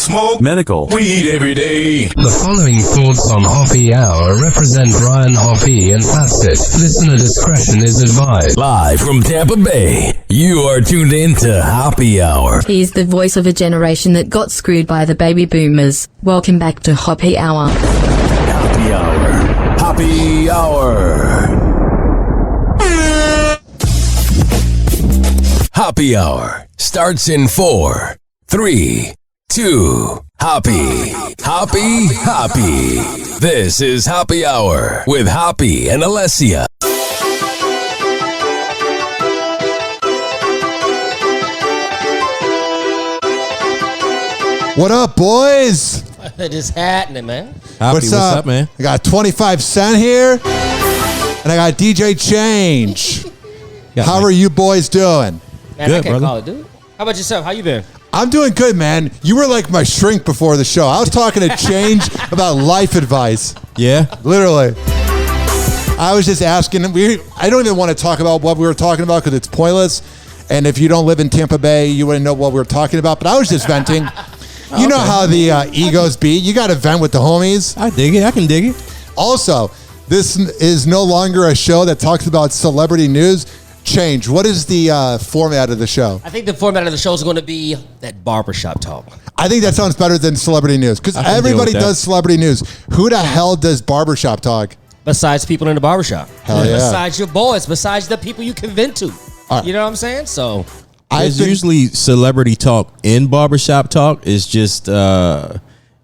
smoke medical, weed every day. The following thoughts on Hoppe Hour represent Brian Hoppe and Facet. Listener discretion is advised. Live from Tampa Bay, you are tuned in to Hoppe Hour. He's the voice of a generation that got screwed by the baby boomers. Welcome back to Hoppe Hour. Hoppe Hour. Hoppe Hour. Hoppe Hour starts in 4, 3, 2. Hoppe. Hoppe. Hoppe. This is Hoppe Hour with Hoppe and Alessia. What up, boys? Just happening, man. Hoppe, what's up, man? I got 25 Cent here, and I got DJ Change. How are you boys doing? Man, Good, I can't brother. call it, dude. How about yourself? How you been? I'm doing good, man. You were like my shrink before the show. I was talking to Change about life advice. Yeah? Literally. I was just asking. I don't even want to talk about what we were talking about because it's pointless. And if you don't live in Tampa Bay, you wouldn't know what we were talking about. But I was just venting. You know how the egos be. You got to vent with the homies. I dig it. I can dig it. Also, this is no longer a show that talks about celebrity news. Change. What is the format of the show? I think the format of the show is going to be that barbershop talk. I think that sounds better than celebrity news because I can deal everybody with that. does celebrity news. Who the hell does barbershop talk? Besides people in the barbershop. Hell yeah. Besides your boys. Besides the people you can vent to. Right. You know what I'm saying? So, There's usually celebrity talk in barbershop talk. It's just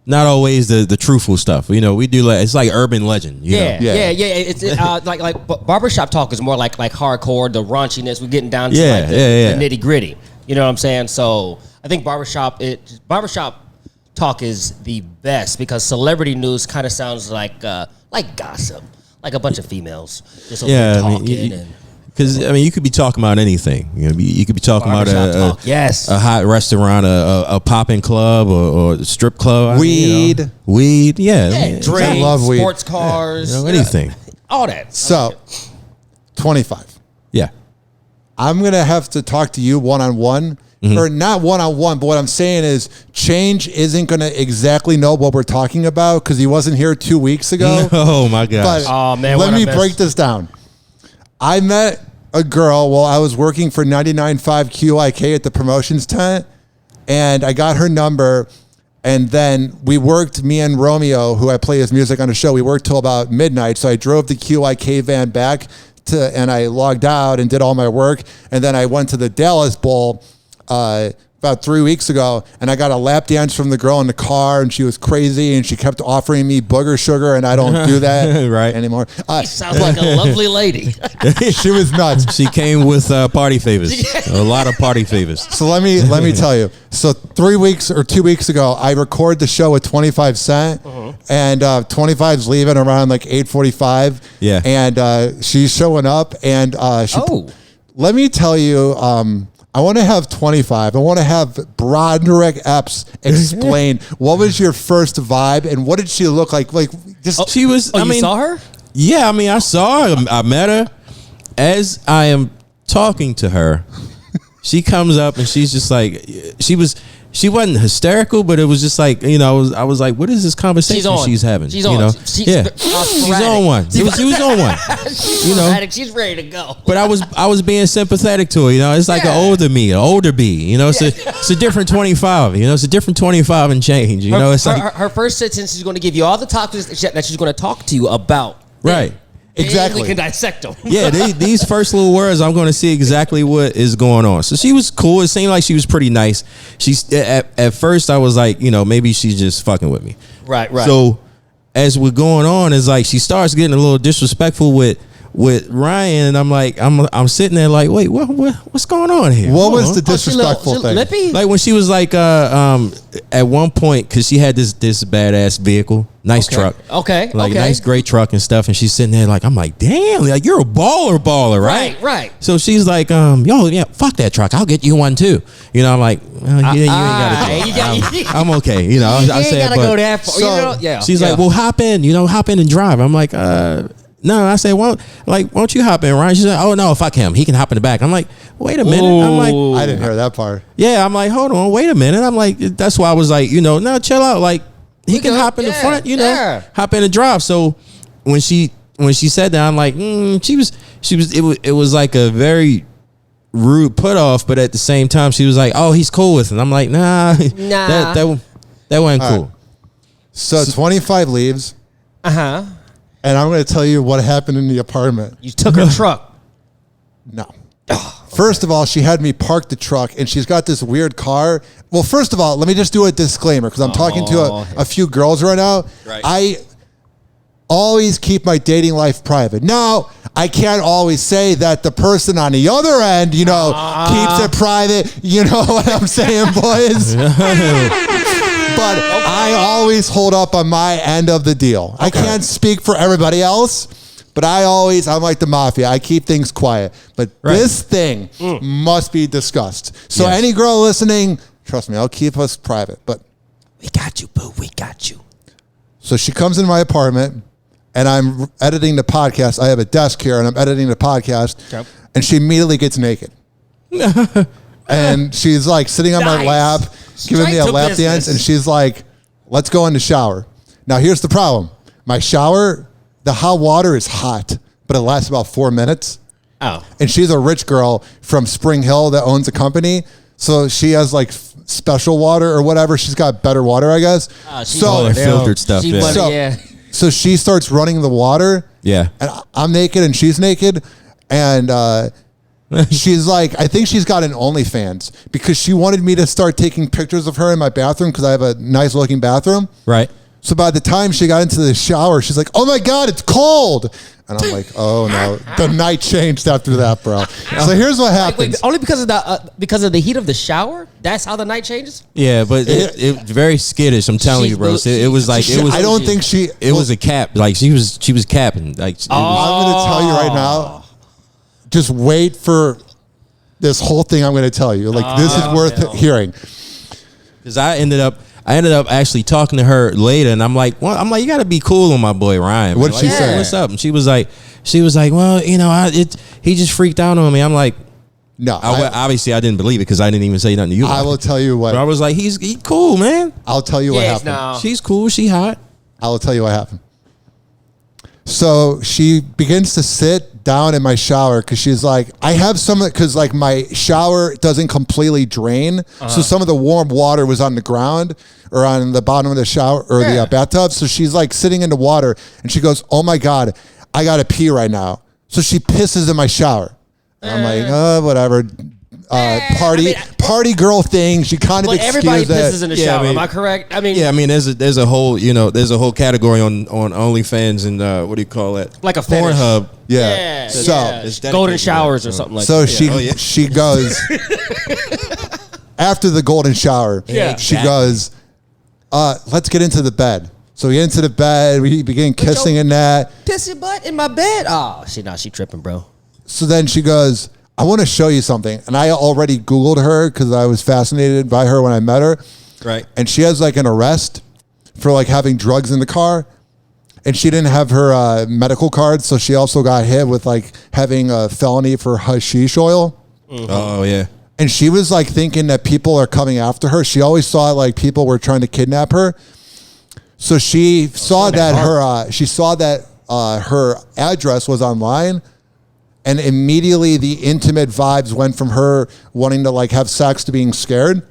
not always the truthful stuff. You know, we do it's like urban legend. You know? yeah. It's like barbershop talk is more like hardcore, the raunchiness. We're getting down to Yeah, like the nitty gritty. You know what I'm saying? So I think barbershop talk is the best because celebrity news kind of sounds like gossip, like a bunch of females just over there talking. Because you could be talking about anything. You could be talking about a hot restaurant, a popping club, or a strip club. Weed. Weed. Yeah. Drinks, I love weed. sports cars, anything. all that. So, 25. Yeah. I'm going to have to talk to you one-on-one. Or not one-on-one, but what I'm saying is Change isn't going to exactly know what we're talking about because he wasn't here 2 weeks ago. Oh, my gosh. But let me break this down. I met a girl while I was working for 99.5 QIK at the promotions tent, and I got her number, and then we worked, me and Romeo, who I play his music on the show, we worked till about midnight, so I drove the QIK van back, and I logged out and did all my work, and then I went to the Dallas Bowl about 3 weeks ago, and I got a lap dance from the girl in the car, and she was crazy, and she kept offering me booger sugar, and I don't do that right anymore. Sounds like a lovely lady. She was nuts. She came with party favors, a lot of party favors. So let me tell you. So 3 weeks or 2 weeks ago, I recorded the show with 25 Cent, and 25's leaving around like 8:45. Yeah, and she's showing up, and let me tell you. I want to have 25. I want to have Broderick Epps explain what was your first vibe and what did she look like? Like, just she was. You saw her? Yeah, I saw her. I met her. As I am talking to her, she comes up and she's just like, she wasn't hysterical, but it was just like, I was like, what is this conversation she's having? She's on. She's on one. She was on one. She's ready to go. But I was being sympathetic to her. It's like an older me, an older B. It's a different 25. It's a different 25 and change. It's like her first sentence is going to give you all the topics that she's going to talk to you about. Right. Exactly. We can dissect them. Yeah, these first little words, I'm going to see exactly what is going on. So she was cool. It seemed like she was pretty nice. She's at first I was like, maybe she's just fucking with me. Right. So as we're going on, it's like she starts getting a little disrespectful with Ryan, and I'm like, I'm sitting there like, wait, what's going on here? What was the disrespectful thing? Lippy? Like when she was like, at one point, because she had this badass vehicle, nice truck, nice great truck and stuff, and she's sitting there like, I'm like, damn, like you're a baller, right? Right. So she's like, fuck that truck, I'll get you one too. I'm like, you ain't gotta. I'm okay. I said, gotta but go that far. she's like, well, hop in and drive. I'm like, no, I said, won't you hop in, Ryan? She said, oh no, fuck him. He can hop in the back. I'm like, wait a minute. I'm like, I didn't hear that part. yeah, I'm like, hold on, wait a minute. I'm like, that's why I was like, no, chill out. Like, he can hop in the front, hop in the drive. So when she said that, I'm like, it was like a very rude put off, but at the same time, she was like, oh, he's cool with it. I'm like, nah. that wasn't cool. Right. So 25 leaves. Uh-huh. And I'm going to tell you what happened in the apartment. You took her truck. No. First of all, she had me park the truck, and she's got this weird car. Well, first of all, let me just do a disclaimer, because I'm talking to a few girls right now. Right. I always keep my dating life private. Now, I can't always say that the person on the other end, keeps it private. You know what I'm saying, boys? But I always hold up on my end of the deal. Okay. I can't speak for everybody else, but I'm like the mafia. I keep things quiet. But this thing must be discussed. So any girl listening, trust me, I'll keep us private. But we got you, boo. We got you. So she comes into my apartment, and I'm editing the podcast. I have a desk here, and I'm editing the podcast. Yep. And she immediately gets naked. And she's like sitting on my lap, giving me a lap dance, and she's like, let's go in the shower. Now, here's the problem. My shower, the hot water is hot, but it lasts about 4 minutes. Oh. And she's a rich girl from Spring Hill that owns a company. So she has like special water or whatever. She's got better water, I guess. So filtered stuff. So she starts running the water. Yeah. And I'm naked and she's naked. And she's like, I think she's got an OnlyFans because she wanted me to start taking pictures of her in my bathroom because I have a nice looking bathroom. Right. So by the time she got into the shower, she's like, oh my God, it's cold. And I'm like, oh no, the night changed after that, bro. So here's what happens. Wait, only because of the heat of the shower? That's how the night changes? Yeah, but it very skittish. I'm telling you, bro. It was like it was. I don't think she. It was a cap. Like she was capping. Like I'm going to tell you right now. Just wait for this whole thing I'm going to tell you. Like this is worth hearing. Because I ended up actually talking to her later, and I'm like, you got to be cool on my boy Ryan. What'd she say? What's up? And she was like, well, he just freaked out on me. I'm like, no. Obviously, I didn't believe it because I didn't even say nothing to you. I will tell you what. But I was like, he's cool, man. I'll tell you what happened. No. She's cool. She hot. I will tell you what happened. So she begins to sit down in my shower because she's like, I have some, because like my shower doesn't completely drain. So some of the warm water was on the ground or on the bottom of the shower or the bathtub. So she's like sitting in the water and she goes, oh my God, I got to pee right now. So she pisses in my shower. And I'm like, whatever. Party girl thing. She kind of excused everybody that. pisses in the shower. Am I correct? I mean, there's a whole category on OnlyFans and what do you call it? Like a fetish. Pornhub. Yeah. So golden showers or something like so that. she goes after the golden shower. Yeah. She goes, let's get into the bed. So we get into the bed. We begin kissing in that. Piss your butt in my bed. Oh, she tripping, bro. So then she goes, I want to show you something. And I already Googled her because I was fascinated by her when I met her. Right. And she has like an arrest for like having drugs in the car. And she didn't have her medical card. So she also got hit with like having a felony for hashish oil. Mm-hmm. Oh, yeah. And she was like thinking that people are coming after her. She always saw like people were trying to kidnap her. So she saw that her address was online. And immediately the intimate vibes went from her wanting to like have sex to being scared.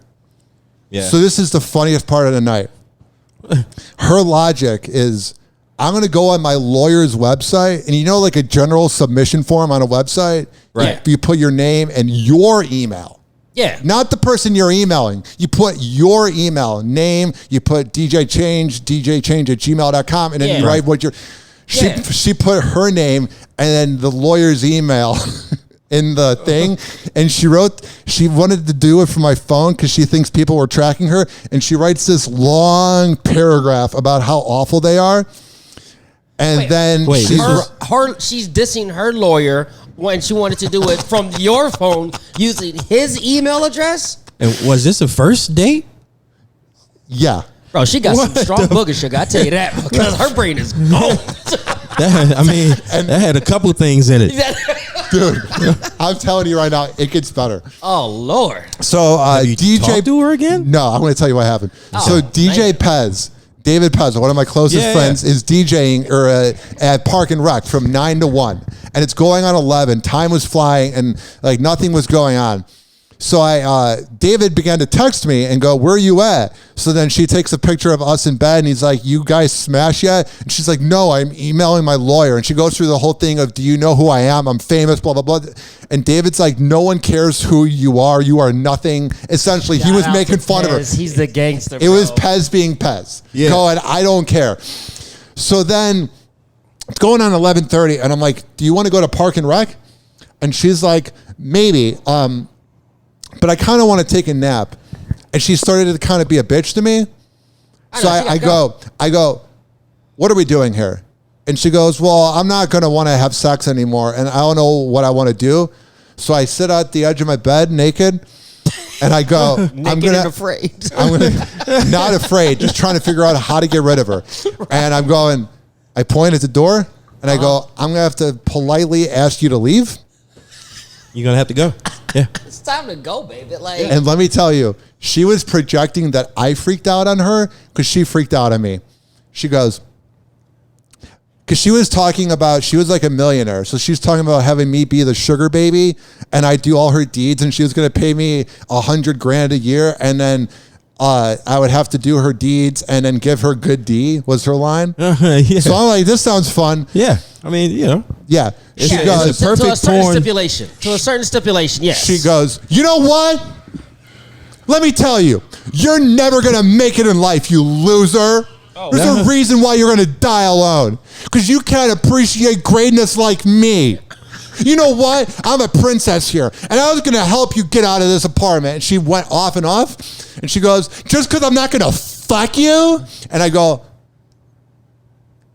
Yeah. So this is the funniest part of the night. Her logic is, I'm going to go on my lawyer's website. And like a general submission form on a website? Right. You put your name and your email. Yeah. Not the person you're emailing. You put your email, name, you put djchange@gmail.com, and then you write what you're... She put her name and then the lawyer's email in the thing. And she wanted to do it from my phone because she thinks people were tracking her. And she writes this long paragraph about how awful they are. And she's dissing her lawyer when she wanted to do it from your phone using his email address. And was this a first date? Yeah. Bro, she got some strong booger sugar. I tell you that because her brain is gone. That had a couple things in it. Dude, I'm telling you right now, it gets better. Oh Lord. So You DJ talked to her again? No, I'm going to tell you what happened. So DJ Pez, David Pez, one of my closest friends, is DJing at Park and Rec from 9 to 1. And it's going on 11. Time was flying and like nothing was going on. So David began to text me and go, "Where are you at?" So then she takes a picture of us in bed and he's like, "You guys smash yet?" And she's like, "No, I'm emailing my lawyer." And she goes through the whole thing of, "Do you know who I am? I'm famous, blah, blah, blah." And David's like, "No one cares who you are. You are nothing." Essentially, he was making fun of her. He's the gangster. It was Pez being Pez. Yeah. Going, "I don't care." So then it's going on 11:30 and I'm like, "Do you want to go to Park and Rec?" And she's like, "Maybe. But I kind of want to take a nap." And she started to kind of be a bitch to me. So I go, "What are we doing here?" And she goes, "Well, I'm not going to want to have sex anymore. And I don't know what I want to do." So I sit at the edge of my bed naked and I go, naked and afraid. I'm going to, not afraid, just trying to figure out how to get rid of her. And I'm going, I point at the door and I go, "I'm going to have to politely ask you to leave." You're going to have to go. Yeah. It's time to go, baby. Like, And let me tell you, she was projecting that I freaked out on her because she freaked out on me. She goes, because she was talking about, she was like a millionaire. So she was talking about having me be the sugar baby and I do all her deeds and she was going to pay me $100,000 a year. And then I would have to do her deeds and then give her good D was her line. Yeah. So I'm like, this sounds fun. Yeah. I mean, you know. Yeah. She Yeah, goes, it's a perfect to a certain porn. stipulation. To a certain stipulation, yes. she goes, "You know what? Let me tell you, you're never going to make it in life, you loser. There's a reason why you're going to die alone. Because you can't appreciate greatness like me. You know what? I'm a princess here. And I was going to help you get out of this apartment." And she went off and off. And she goes, "Just because I'm not going to fuck you?" And I go,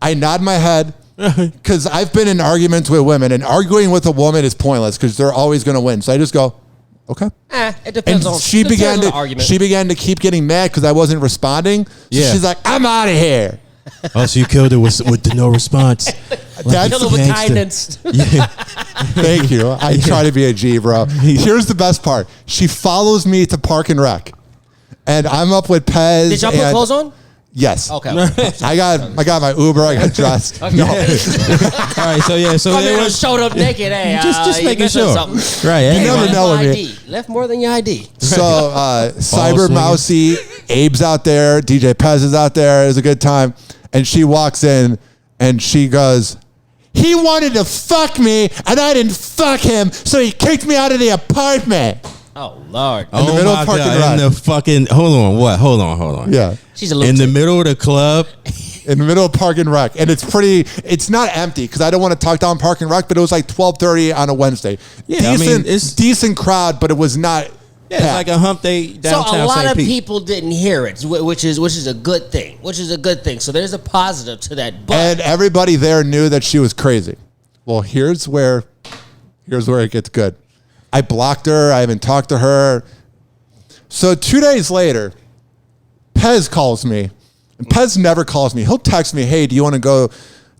I nod my head. Because I've been in arguments with women. And arguing with a woman is pointless because they're always going to win. So I just go, okay. It depends And on she began the to argument. she began to keep getting mad because I wasn't responding. So Yeah. she's like, "I'm out of here." Oh, so you killed her with the no response. That's Kill it with gangster. kindness. Yeah. Thank you. I try to be a G, bro. Here's the best part. She follows me to Park and Rec. And I'm up with Pez. Did y'all put clothes on? Yes. Okay. I got my Uber. I got dressed. Okay. No. All right. So yeah. So I there mean, was showed up naked. Hey, just you making missing sure. something. Right. You never Left know my with me. ID. Left more than your ID. So Cyber swinging. Mousy, Abe's out there, DJ Pez is out there. It was a good time. And she walks in and she goes, "He wanted to fuck me and I didn't fuck him, so he kicked me out of the apartment." Oh Lord. In the middle of Park and Rec. In the fucking hold on. Yeah. She's a In lunatic. the middle of the club. In the middle of Park and Rec. And it's not empty because I don't want to talk down Park and Rec, but it was like 12:30 on a Wednesday. Yeah, I mean, it's decent crowd, but it was not. Yeah, it's like a hump day So downtown a lot St. of Pete. people didn't hear it, which is a good thing. So there's a positive to that. But And everybody there knew that she was crazy. Well, here's where it gets good. I blocked her. I haven't talked to her. So 2 days later, Pez calls me. And Pez never calls me. He'll text me, "Hey, do you want to go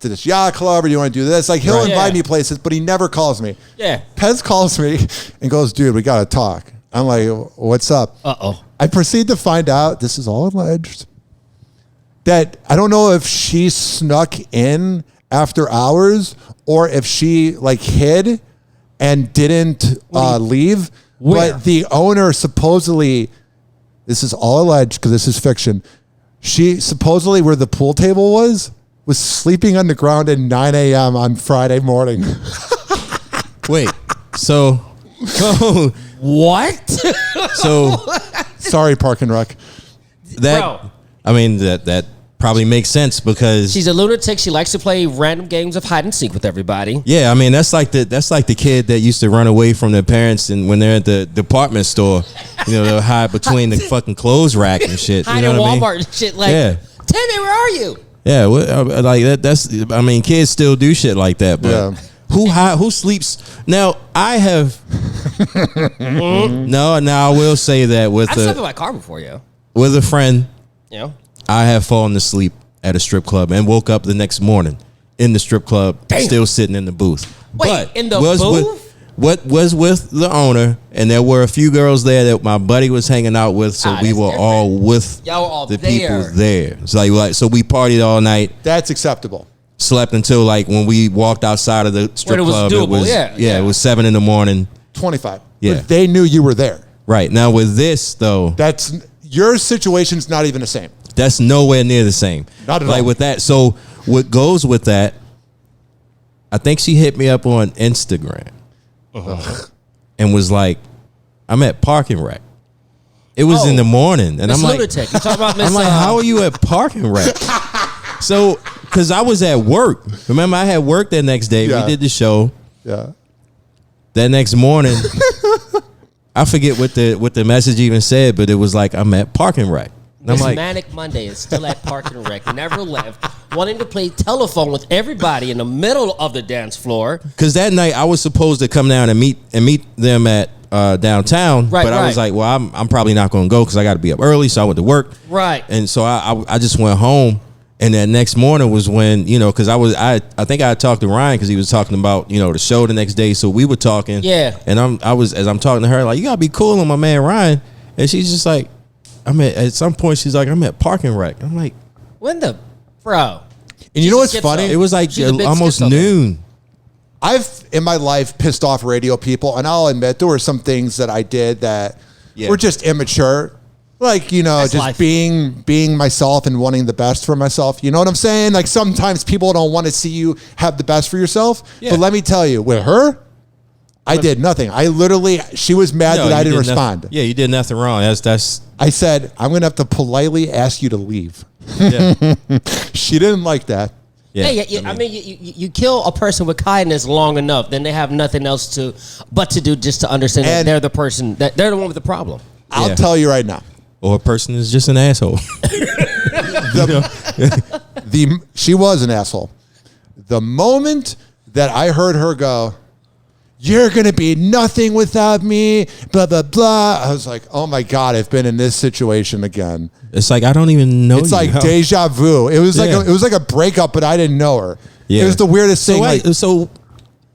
to this yacht club or do you want to do this?" Like he'll Right. invite Yeah. me places, but he never calls me. yeah. Pez calls me and goes, "Dude, we got to talk." I'm like, "What's up?" Uh-oh. I proceed to find out, this is all alleged, that I don't know if she snuck in after hours or if she like hid and didn't leave. Where? But the owner supposedly, this is all alleged because this is fiction. She supposedly, where the pool table was sleeping on the ground at 9 a.m. on Friday morning. Wait. So What? so Sorry, Park and Rec. that Bro. I mean that probably makes sense because She's a lunatic. She likes to play random games of hide and seek with everybody. yeah, I mean that's like the kid that used to run away from their parents and when they're at the department store, you know, they'll hide between the fucking clothes rack and shit. Hide You know in what I mean? Walmart and shit. Like, Yeah. Timmy, where are you? Yeah, like that. That's I mean, kids still do shit like that. But Yeah. who sleeps now? I have no. Now I will say that I've slept in my car before, yo. with a friend, You know? I have fallen asleep at a strip club and woke up the next morning in the strip club, still sitting in the booth. Wait, in the booth? What was with the owner, and there were a few girls there that my buddy was hanging out with, so we were all with Y'all were all the there. people there. It's like so we partied all night. That's acceptable. Slept until like when we walked outside of the strip club. Doable. It was Yeah. It was 7 a.m. 25. Yeah. But they knew you were there. Right now with this though, That's your situation's not even the same. that's nowhere near the same. Not at like all. with that. So what goes with that? I think she hit me up on Instagram. And was like, I'm at Parking Wreck. It was in the morning, and Miss I'm like, Lunatic. You talking about Miss? I'm like, how are you at Parking Wreck? So, because I was at work. Remember, I had work that next day. Yeah. We did the show. Yeah. That next morning, I forget what the message even said, but it was like, I'm at Parking Wreck. And I'm This like, Manic Monday is still at Park and Rec. Never left. Wanting to play telephone with everybody in the middle of the dance floor. because that night I was supposed to come down and meet them at downtown, Right, but I was right. like, well, I'm probably not going to go because I got to be up early, so I went to work. Right. And so I just went home, and that next morning was when, because I think I talked to Ryan because he was talking about the show the next day, so we were talking. Yeah. And as I'm talking to her, like, you gotta be cool on my man Ryan, and she's just like, at some point she's like, I'm at Parking Wreck. I'm like, When the bro? And you know what's She's a funny? schizo. it was like She's a big almost schizo. noon. I've in my life pissed off radio people, and I'll admit there were some things that I did that were just immature. Like, That's just life. being myself and wanting the best for myself. You know what I'm saying? Like sometimes people don't want to see you have the best for yourself. Yeah. But let me tell you, with her, I did nothing. I literally, she was mad that I didn't respond. Yeah, you did nothing wrong. That's I said, I'm going to have to politely ask you to leave. yeah. She didn't like that. Yeah, I mean, you kill a person with kindness long enough, then they have nothing else to do just to understand that And- they're the person, that they're the one with the problem. I'll Yeah. tell you right now. or a person is just an asshole. She was an asshole. The moment that I heard her go, you're going to be nothing without me, blah, blah, blah. I was like, oh my God, I've been in this situation again. It's like I don't even know. It's you. like How- deja vu. It was Yeah. like a breakup, but I didn't know her. Yeah. It was the weirdest So, thing. so,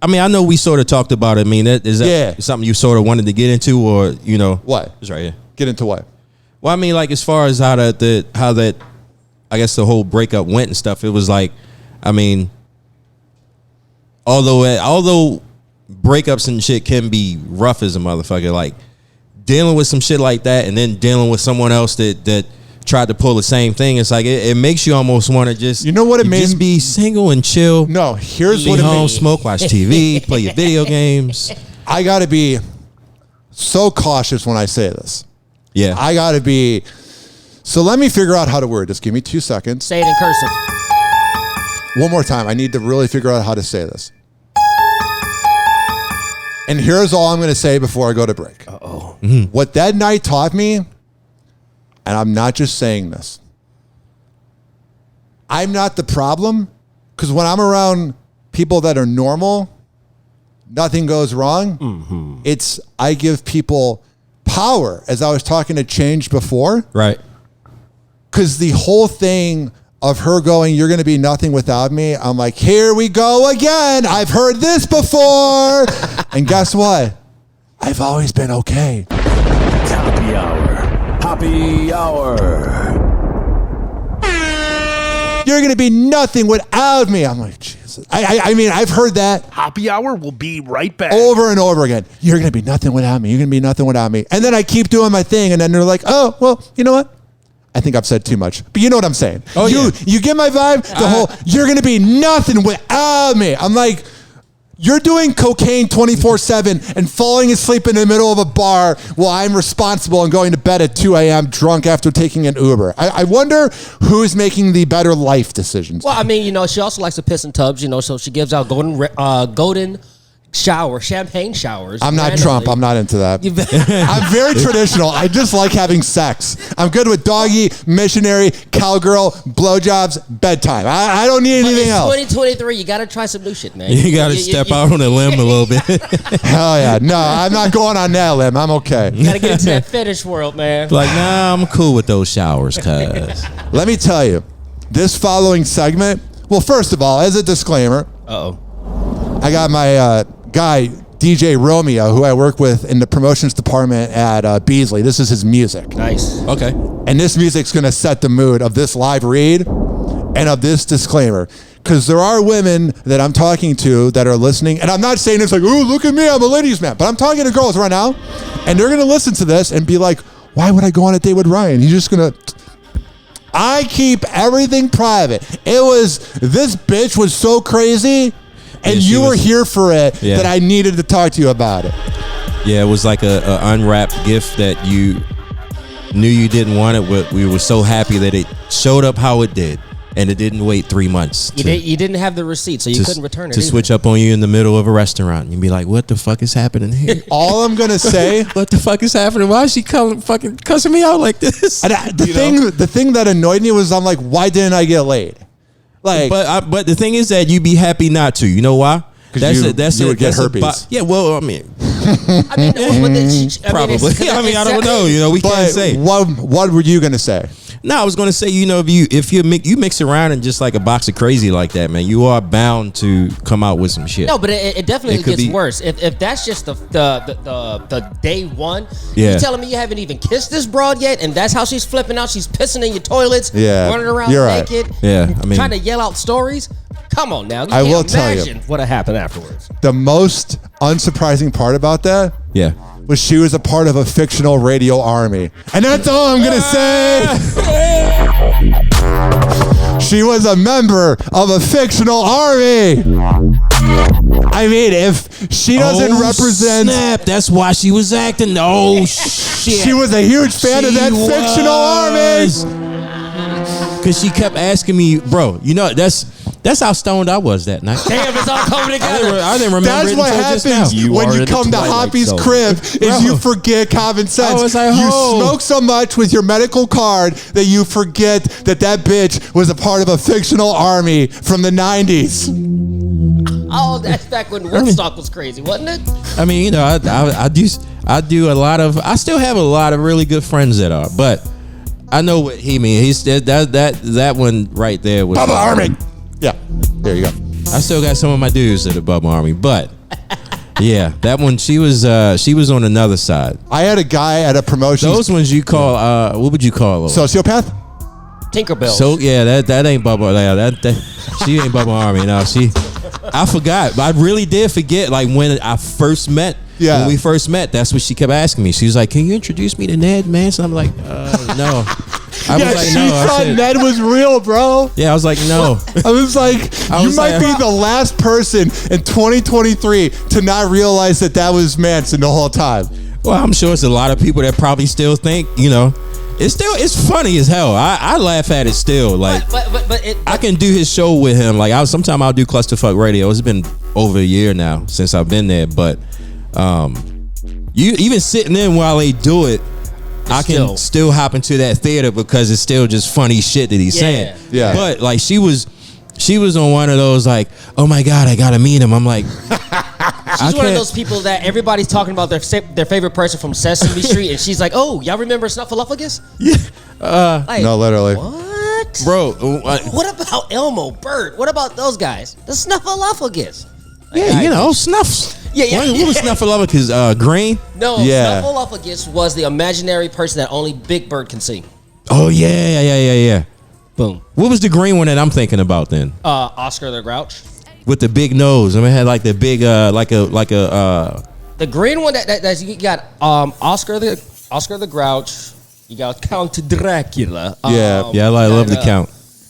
I mean, I know we sort of talked about it. I mean, is that something you sort of wanted to get into, or What? It's right here. Get into what? Well, I mean, like as far as how that, I guess the whole breakup went and stuff. It was like, I mean, although breakups and shit can be rough as a motherfucker, like dealing with some shit like that, and then dealing with someone else that tried to pull the same thing. It's like it makes you almost want to just just be single and chill. No, here's Be what it home, means. smoke, watch TV, play your video games. I got to be so cautious when I say this. Yeah, I got to be. So let me figure out how to word this. Give me 2 seconds. Say it in cursive. One more time. I need to really figure out how to say this. And here's all I'm going to say before I go to break. What that night taught me, and I'm not just saying this, I'm not the problem, because when I'm around people that are normal, nothing goes wrong. I give people power, as I was talking to Change before. right. Because the whole thing of her going, you're going to be nothing without me, I'm like, here we go again. I've heard this before. And guess what? I've always been okay. Happy Hour. Happy Hour. You're going to be nothing without me. I'm like, Jesus. I mean, I've heard that Hoppy Hour will be right back. over and over again. You're going to be nothing without me. You're going to be nothing without me. And then I keep doing my thing. And then they're like, oh, well, you know what? I think I've said too much, but you know what I'm saying. Oh, You get my vibe? The whole, you're going to be nothing without me. I'm like, you're doing cocaine 24/7 and falling asleep in the middle of a bar while I'm responsible and going to bed at 2 a.m. drunk after taking an Uber. I wonder who's making the better life decisions. Well, I mean, she also likes to piss in tubs, so she gives out golden champagne showers. I'm not randomly. Trump. I'm not into that. I'm very traditional. I just like having sex. I'm good with doggy, missionary, cowgirl, blowjobs, bedtime. I don't need anything It's else. 2023. You got to try some new shit, man. You got to step out on a limb a little bit. Hell yeah. No, I'm not going on that limb. I'm okay. You got to get into that fetish world, man. Like, nah, I'm cool with those showers, cuz. Let me tell you, this following segment Well, first of all, as a disclaimer, I got my guy, DJ Romeo, who I work with in the promotions department at Beasley. This is his music. Nice. Okay. And this music's going to set the mood of this live read and of this disclaimer. Because there are women that I'm talking to that are listening. And I'm not saying it's like, ooh, look at me, I'm a ladies' man. But I'm talking to girls right now. And they're going to listen to this and be like, why would I go on a date with Ryan? He's just going to... I keep everything private. This bitch was so crazy, and you were here for it, that I needed to talk to you about it. Yeah, it was like a unwrapped gift that you knew you didn't want it, but we were so happy that it showed up how it did, and it didn't wait 3 months. You didn't have the receipt, so you couldn't return it. To switch up on you in the middle of a restaurant. You'd be like, what the fuck is happening here? All I'm going to say... What the fuck is happening? Why is she fucking cussing me out like this? And the thing that annoyed me was I'm like, why didn't I get laid? Like, but the thing is that you'd be happy not to. You know why? You would get herpes. Yeah, well, I mean... Probably. I don't know. You know, we can't say. What were you going to say? No, I was going to say, you know, if you mix around and just like a box of crazy like that, man, you are bound to come out with some shit. No, but it definitely gets worse. If that's just the day one, yeah. You telling me you haven't even kissed this broad yet, and that's how she's flipping out? She's pissing in your toilets, running around naked, yeah, I mean, trying to yell out stories. Come on now, I will tell you what happened afterwards. The most unsurprising part about that, was she was a part of a fictional radio army, and that's all I'm gonna say. She was a member of a fictional army. I mean, if she doesn't represent, snap, that's why she was acting. Oh shit, she was a huge fan of that fictional army. Because she kept asking me, bro, you know, that's how stoned I was that night. Damn, it's all coming together. I didn't remember. That's what happens when you come to Hoppy's crib is you forget common sense. You smoke so much with your medical card that you forget that bitch was a part of a fictional army from the 90s. Oh, that's back when Woodstock was crazy, wasn't it? I mean, you know, I do a lot of. I still have a lot of really good friends that are, but I know what he means. He said that one right there was Bubba Army. Yeah, there you go. I still got some of my dudes that are Bubba Army, but yeah, that one she was on another side. I had a guy at a promotion. Those ones you call what would you call them? Sociopath? Tinkerbell. So yeah, that ain't Bubba. That she ain't Bubba Army. No, I forgot. I really did forget. Like when I first met. Yeah. When we first met, that's what she kept asking me. She was like, "Can you introduce me to Ned Manson?" I'm like, "No." I was like, she "No." thought Ned was real, bro. Yeah, I was like, "No." I was like, "You might be the last person in 2023 to not realize that was Manson the whole time." Well, I'm sure it's a lot of people that probably still think, you know, it's funny as hell. I laugh at it still. Like, I can do his show with him. Like, sometime I'll do Clusterfuck Radio. It's been over a year now since I've been there, but. You even sitting in while they do it, I can still hop into that theater because it's still just funny shit that he's saying. Yeah. But like she was on one of those like, oh my God, I gotta meet him. I'm like, she's one of those people that everybody's talking about their favorite person from Sesame Street, and she's like, oh, y'all remember Snuffleupagus? Yeah. No, literally. What? Bro. What about Elmo, Bert? What about those guys? The Snuffleupagus. Yeah, you know, Snuffs. Yeah. What was Snuffleupagus? Green? No, Snuffleupagus was the imaginary person that only Big Bird can see. Oh yeah. Boom. What was the green one that I'm thinking about then? Oscar the Grouch. With the big nose. I mean, it had like the big The green one that you got Oscar the Grouch. You got Count Dracula. I love the Count.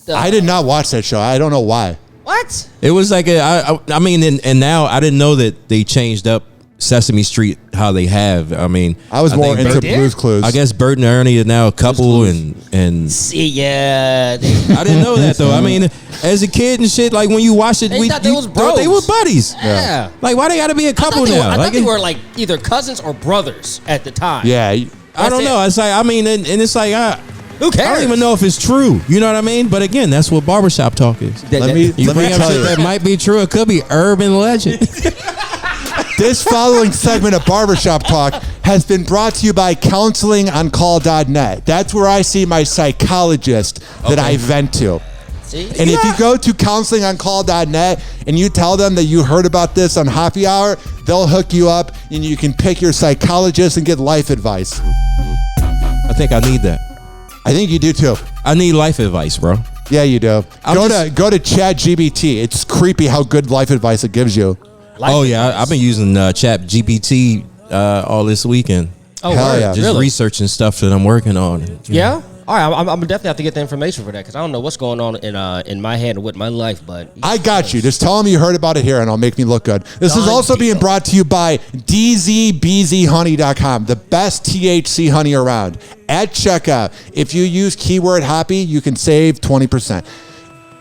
I did not watch that show. I don't know why. What? It was like I mean, and now I didn't know that they changed up Sesame Street how they have. I mean, I was more into Blue's Clues. I guess Bert and Ernie are now a couple, and see, yeah. I didn't know that though. I mean, as a kid and shit, like when you watched it, they were buddies. Yeah. Like why they got to be a couple now? I thought they were like either cousins or brothers at the time. Yeah. I don't know. It's like, I mean, and it's like, who cares? I don't even know if it's true. You know what I mean? But again, that's what barbershop talk is. Let me bring up shit that might be true. It could be urban legend. This following segment of Barbershop Talk has been brought to you by counselingoncall.net. That's where I see my psychologist that I vent to. See? And if you go to counselingoncall.net and you tell them that you heard about this on Happy Hour, they'll hook you up and you can pick your psychologist and get life advice. I think I need that. I think you do too. I need life advice, bro. Yeah, you do. Go to ChatGPT. It's creepy how good life advice it gives you. I've been using Chat GPT all this weekend. Oh, Hell yeah. Just really? researching stuff that I'm working on. Yeah? All right, I'm definitely have to get the information for that because I don't know what's going on in my head and with my life, but I got you. Just tell them you heard about it here and it'll make me look good. This is also being brought to you by DZBZHoney.com, the best THC honey around. At checkout, if you use keyword Hoppy, you can save 20%.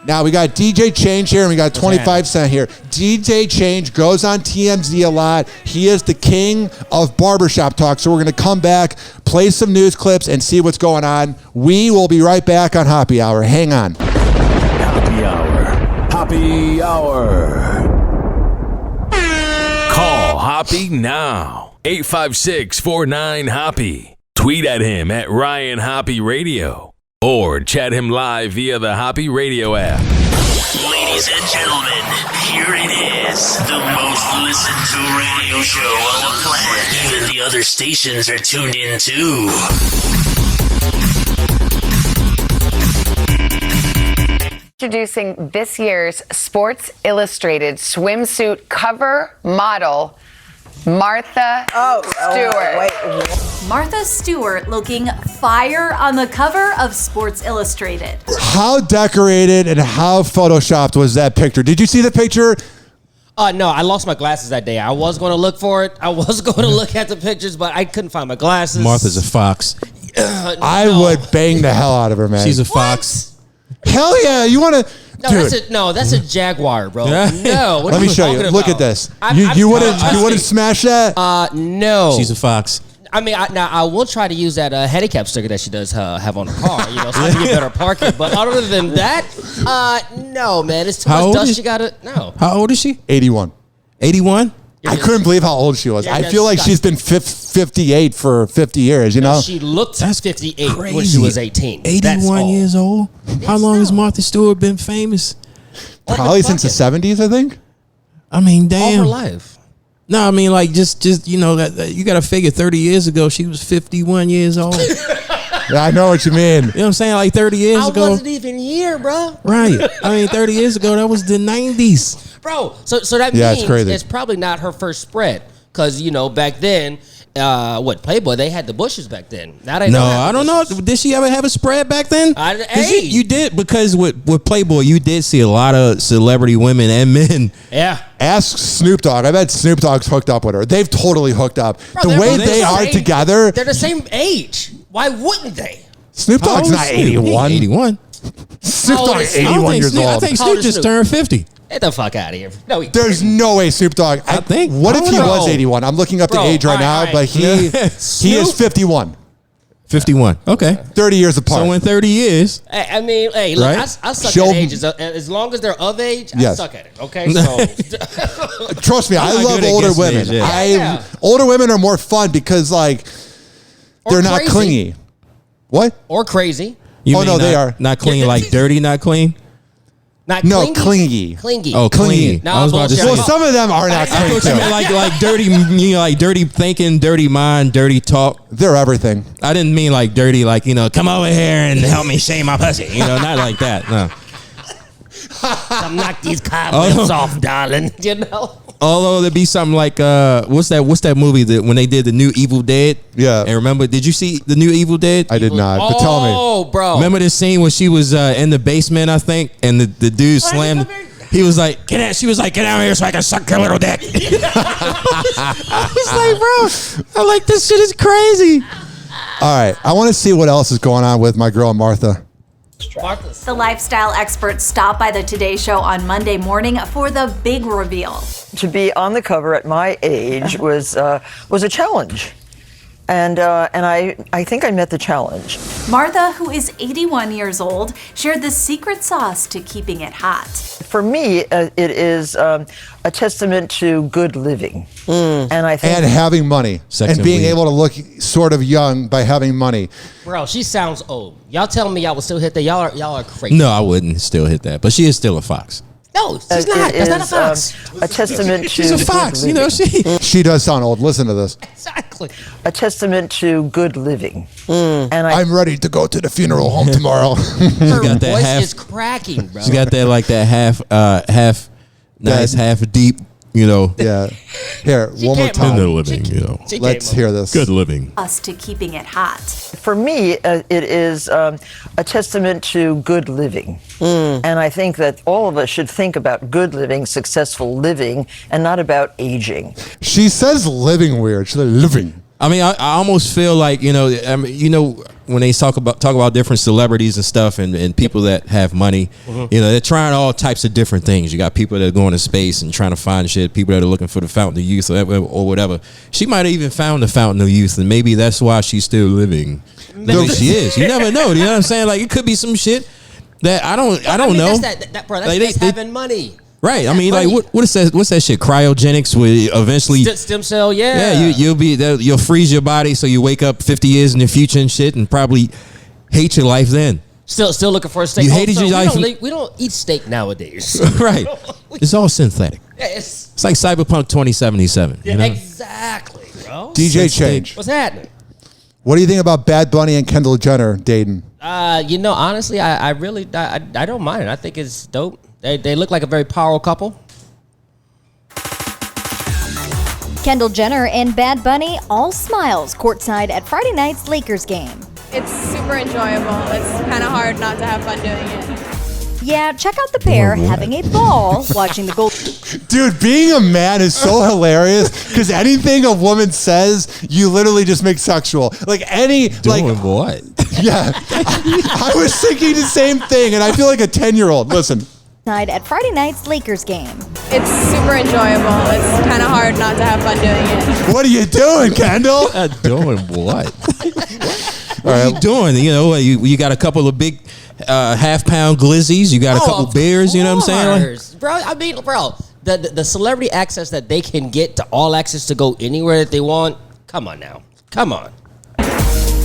Now, we got DJ Change here, and we got 25 Cent here. DJ Change goes on TMZ a lot. He is the king of barbershop talk, so we're going to come back, play some news clips, and see what's going on. We will be right back on Happy Hour. Hang on. Happy Hour. Happy Hour. Call Hoppy now. 856-49-HOPPY. Tweet at him at Ryan Hoppy Radio. Or chat him live via the Hoppy Radio app. Ladies and gentlemen, here it is. The most listened to radio show on the planet. Even the other stations are tuned in too. Introducing this year's Sports Illustrated swimsuit cover model, Martha Stewart. Martha Stewart looking fire on the cover of Sports Illustrated. How decorated and how photoshopped was that picture? Did you see the picture? No, I lost my glasses that day. I was going to look for it. I was going to look at the pictures, but I couldn't find my glasses. Martha's a fox. I would bang the hell out of her, man. She's a fox. Hell yeah. You want to... That's a Jaguar, bro. No, what Let are me you show you. talking Look about? at this. You wouldn't smash that? No. She's a fox. I mean, I will try to use that handicap sticker that she does have on her car, so I can get better parking. But other than that, no, man. It's too much dust. You gotta no. How old is she? 81. 81? I couldn't believe how old she was. Yeah, I feel like she's been 58 for 50 years, you know? She looked 58 crazy. when she was 18. 81 years old? How long has Martha Stewart been famous? Probably since the 70s, I think. I mean, All damn. her life. No, I mean, like, just you know, that you got to figure 30 years ago, she was 51 years old. Yeah, I know what you mean. You know what I'm saying? Like 30 years ago. I wasn't even here, bro. Right. I mean, 30 years ago, that was the 90s. Bro, so that Yeah, means it's crazy. it's probably not her first spread. Because, back then, Playboy, they had the bushes back then. Now they No, don't have I don't know. bushes. Did she ever have a spread back then? Hey. You did, because with Playboy, you did see a lot of celebrity women and men. Yeah. Ask Snoop Dogg. I bet Snoop Dogg's hooked up with her. They've totally hooked up. Bro, The they're way both they the are same- together, They're the same age. Why wouldn't they? Snoop How Dogg's old not is Snoop? 81. 81. Snoop How old Dogg is is Snoop? 81 years I old. think How old Snoop is just Snoop? turned 50. Get the fuck out of here. No, There's no way Snoop Dogg. I think. What if he Bro. was 81? I'm looking up the Bro, age right now, all right. but he is Snoop? 51. 51. Okay. 30 years apart. So in 30 years, I mean, hey, look, Right? I suck Show- at ages. As long as they're of age, I Yes. suck at it. Okay, so Trust me, I not love good at older guessing women. age, yeah. Yeah. Older women are more fun because like Or they're not crazy. clingy. What? or crazy. you Oh, mean no, they are. not clean, like dirty, not clean. Not No, clingy. clingy. Clingy. Oh, Clingy. clean. No, I was about to bullshit. say. Well, some of them are not I clingy. thought you meant too. like dirty, like dirty thinking, dirty mind, dirty talk. They're everything. I didn't mean like dirty, like, come over here and help me shave my pussy. Not like that. No. Come knock these cobwebs off, darling. Although there be something like what's that movie that when they did the new Evil Dead? Yeah. And remember, did you see the new Evil Dead? I did not, but tell me. Oh, bro. Remember this scene when she was in the basement, I think, and the dude slammed. He was like, "Get out!" She was like, "Get out here so I can suck your little dick." I was like, "Bro, I'm like, this shit is crazy." All right, I want to see what else is going on with my girl Martha. The lifestyle experts stopped by the Today Show on Monday morning for the big reveal. To be on the cover at my age was a challenge. And I think I met the challenge. Martha, who is 81 years old, shared the secret sauce to keeping it hot. For me, it is a testament to good living. And I think And having money. Sex and and being weed. able to look sort of young by having money. Bro, she sounds old. Y'all telling me y'all would still hit that? Y'all are crazy. No, I wouldn't still hit that, but she is still a fox. No, she's not. it That's not a is, fox. a testament to She's a good fox, you living. know. She does sound old. Listen to this. Exactly. A testament to good living. And I'm ready to go to the funeral home tomorrow. Her got that voice half- is cracking, bro. She got that like that half nice, half deep, you know. Yeah. Here, one more can't time. Good living, you know. Let's hear this. Good living. Us to keeping it hot. For me, it is a testament to good living. And I think that all of us should think about good living, successful living, and not about aging. She says living weird. She's like, living. I mean, I almost feel like, you know, when they talk about different celebrities and stuff and people that have money, you know, they're trying all types of different things. You got people that are going to space and trying to find shit, people that are looking for the fountain of youth or whatever. She might have even found the fountain of youth, and maybe that's why she's still living the way she is. You never know. You know what I'm saying? Like, it could be some shit that I don't know. That's Like, that's having money. Right. I mean, like, what is that? What's that shit? Cryogenics, where eventually Stem cell, yeah. you'll freeze your body so you wake up 50 years in the future and shit, and probably hate your life then. Still looking for a steak. You hated your life. We don't eat steak nowadays. Right. It's all synthetic. Yeah, it's like Cyberpunk 2077. yeah, you know? Exactly, bro. DJ Change. What's happening? What do you think about Bad Bunny and Kendall Jenner dating? Honestly, I really don't mind it. I think it's dope. They look like a very powerful couple. Kendall Jenner and Bad Bunny all smiles courtside at Friday night's Lakers game. It's super enjoyable. It's kind of hard not to have fun doing it. Yeah, check out the pair having a ball watching the gold. Dude, being a man is so hilarious because anything a woman says, you literally just make sexual. Like Doing what? Yeah. I was thinking the same thing, and I feel like a 10-year-old. Listen. At Friday night's Lakers game. It's super enjoyable. It's kind of hard not to have fun doing it. What are you doing, Kendall? Doing what? What are you doing? You know, you got a couple of big half-pound glizzies. You got a couple beers. You know what I'm saying? Bro, I mean, the celebrity access that they can get to all access to go anywhere that they want. Come on now. Come on.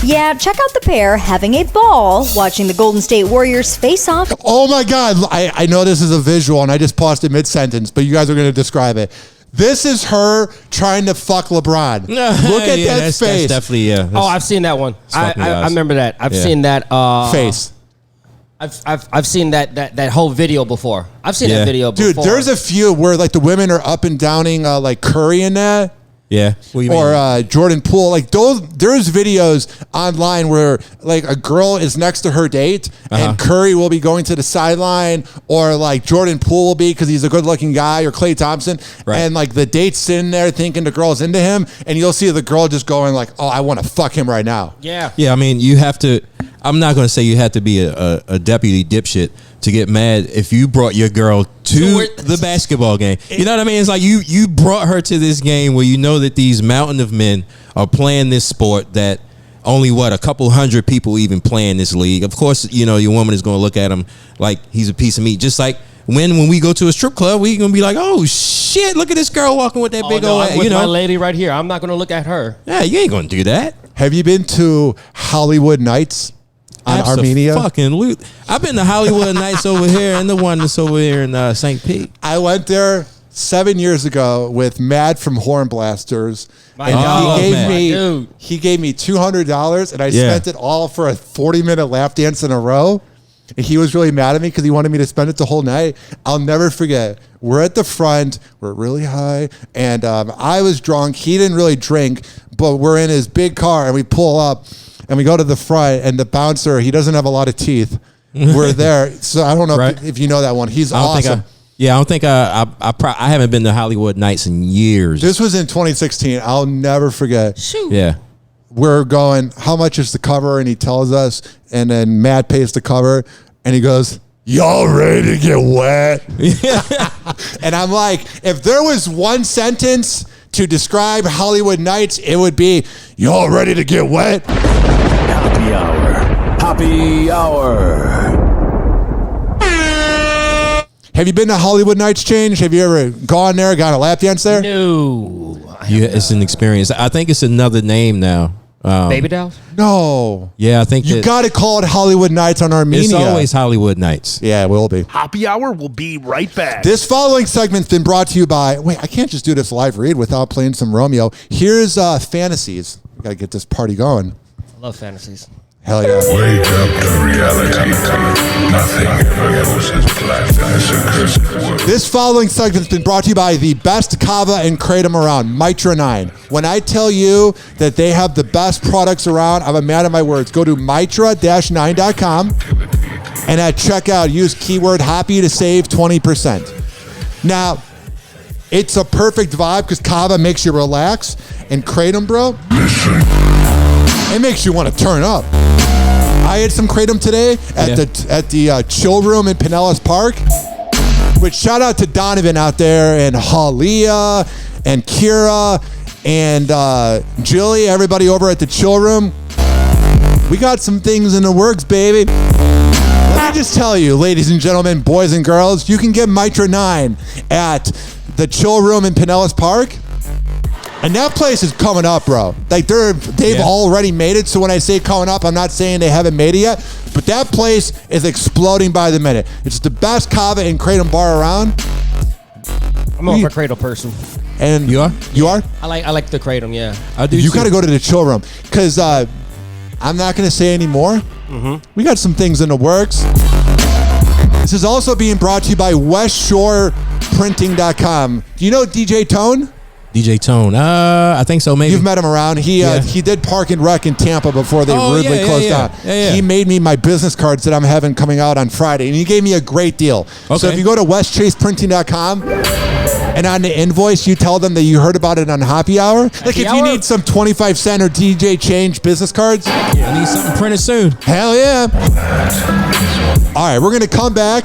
Yeah, check out the pair having a ball watching the Golden State Warriors face off. Oh my God. I know this is a visual, and I just paused it mid-sentence, but you guys are going to describe it. This is her trying to fuck LeBron. Look at that face. That's definitely, I've seen that one. I remember that. I've seen that face. I've seen that whole video before. I've seen that video before. Dude, there's a few where like the women are up and downing like Curry in that. Yeah. What do you or mean? Jordan Poole. Like there's videos online where like a girl is next to her date and Curry will be going to the sideline, or like Jordan Poole will be because he's a good looking guy, or Klay Thompson. Right. And like the date's sitting there thinking the girl's into him, and you'll see the girl just going like, oh, I want to fuck him right now. Yeah. Yeah, I mean, you have to. I'm not going to say you have to be a deputy dipshit to get mad if you brought your girl to the basketball game. You know what I mean? It's like you brought her to this game where you know that these mountain of men are playing this sport that only a couple hundred people even play in this league. Of course, you know, your woman is going to look at him like he's a piece of meat. Just like when we go to a strip club, we going to be like, oh shit, look at this girl walking with that big old ass. You know, my lady right here. I'm not going to look at her. Yeah, you ain't going to do that. Have you been to Hollywood Nights on Armenia? Fucking loot. I've been to Hollywood Nights over here and the one that's over here in St. Pete. I went there 7 years ago with Mad from Horn Blasters. He gave me $200, and I spent it all for a 40-minute lap dance in a row. And he was really mad at me because he wanted me to spend it the whole night. I'll never forget. We're at the front. We're really high. And I was drunk. He didn't really drink, but we're in his big car, and we pull up, and we go to the front, and the bouncer, he doesn't have a lot of teeth. We're there. So I don't know if you know that one. He's awesome. I don't think I haven't been to Hollywood Nights in years. This was in 2016. I'll never forget. Shoot. Yeah. We're going, how much is the cover? And he tells us, and then Matt pays the cover, and he goes, y'all ready to get wet? And I'm like, if there was one sentence To describe Hollywood nights, it would be, y'all ready to get wet? Happy Hour. Happy Hour. Have you been to Hollywood Nights Change? Have you ever gone there, got a lap dance there? No. It's an experience. I think it's another name now. Baby dolls? No. Yeah, I think you got to call it Hollywood Nights on Armenia. It's always Hollywood Nights. Yeah, it will be. Hoppe Hour will be right back. This following segment's been brought to you by. Wait, I can't just do this live read without playing some Romeo. Here's Fantasies. We got to get this party going. I love fantasies. Hell yeah. Wake up to reality. Nothing ever goes as planned as a cursed world. This following segment's been brought to you by the best Kava and Kratom around, Mitra 9. When I tell you that they have the best products around, I'm a man of my words. Go to mitra-9.com and at checkout, use keyword Hoppe to save 20%. Now, it's a perfect vibe because Kava makes you relax, and Kratom, bro, it makes you want to turn up. I had some Kratom today at the chill room in Pinellas Park. Which shout out to Donovan out there and Halia and Kira and Jilly, everybody over at the chill room. We got some things in the works, baby. Let me just tell you, ladies and gentlemen, boys and girls, you can get Mitra 9 at the chill room in Pinellas Park. And that place is coming up, bro. Like they've already made it. So when I say coming up, I'm not saying they haven't made it yet. But that place is exploding by the minute. It's the best Kava and Kratom bar around. I'm more of a Kratom person. And you are? You are? I like the Kratom, yeah. I do. You got to go to the chill room because I'm not going to say any more. We got some things in the works. This is also being brought to you by WestShorePrinting.com. Do you know DJ Tone? DJ Tone. I think so, maybe. You've met him around. He did Park and Rec in Tampa before they rudely closed down. Yeah. He made me my business cards that I'm having coming out on Friday, and he gave me a great deal. Okay. So if you go to WestChasePrinting.com and on the invoice, you tell them that you heard about it on Hoppe Hour. Like if you need some 25 cent or DJ Change business cards. I need something printed soon. Hell yeah. All right, we're going to come back,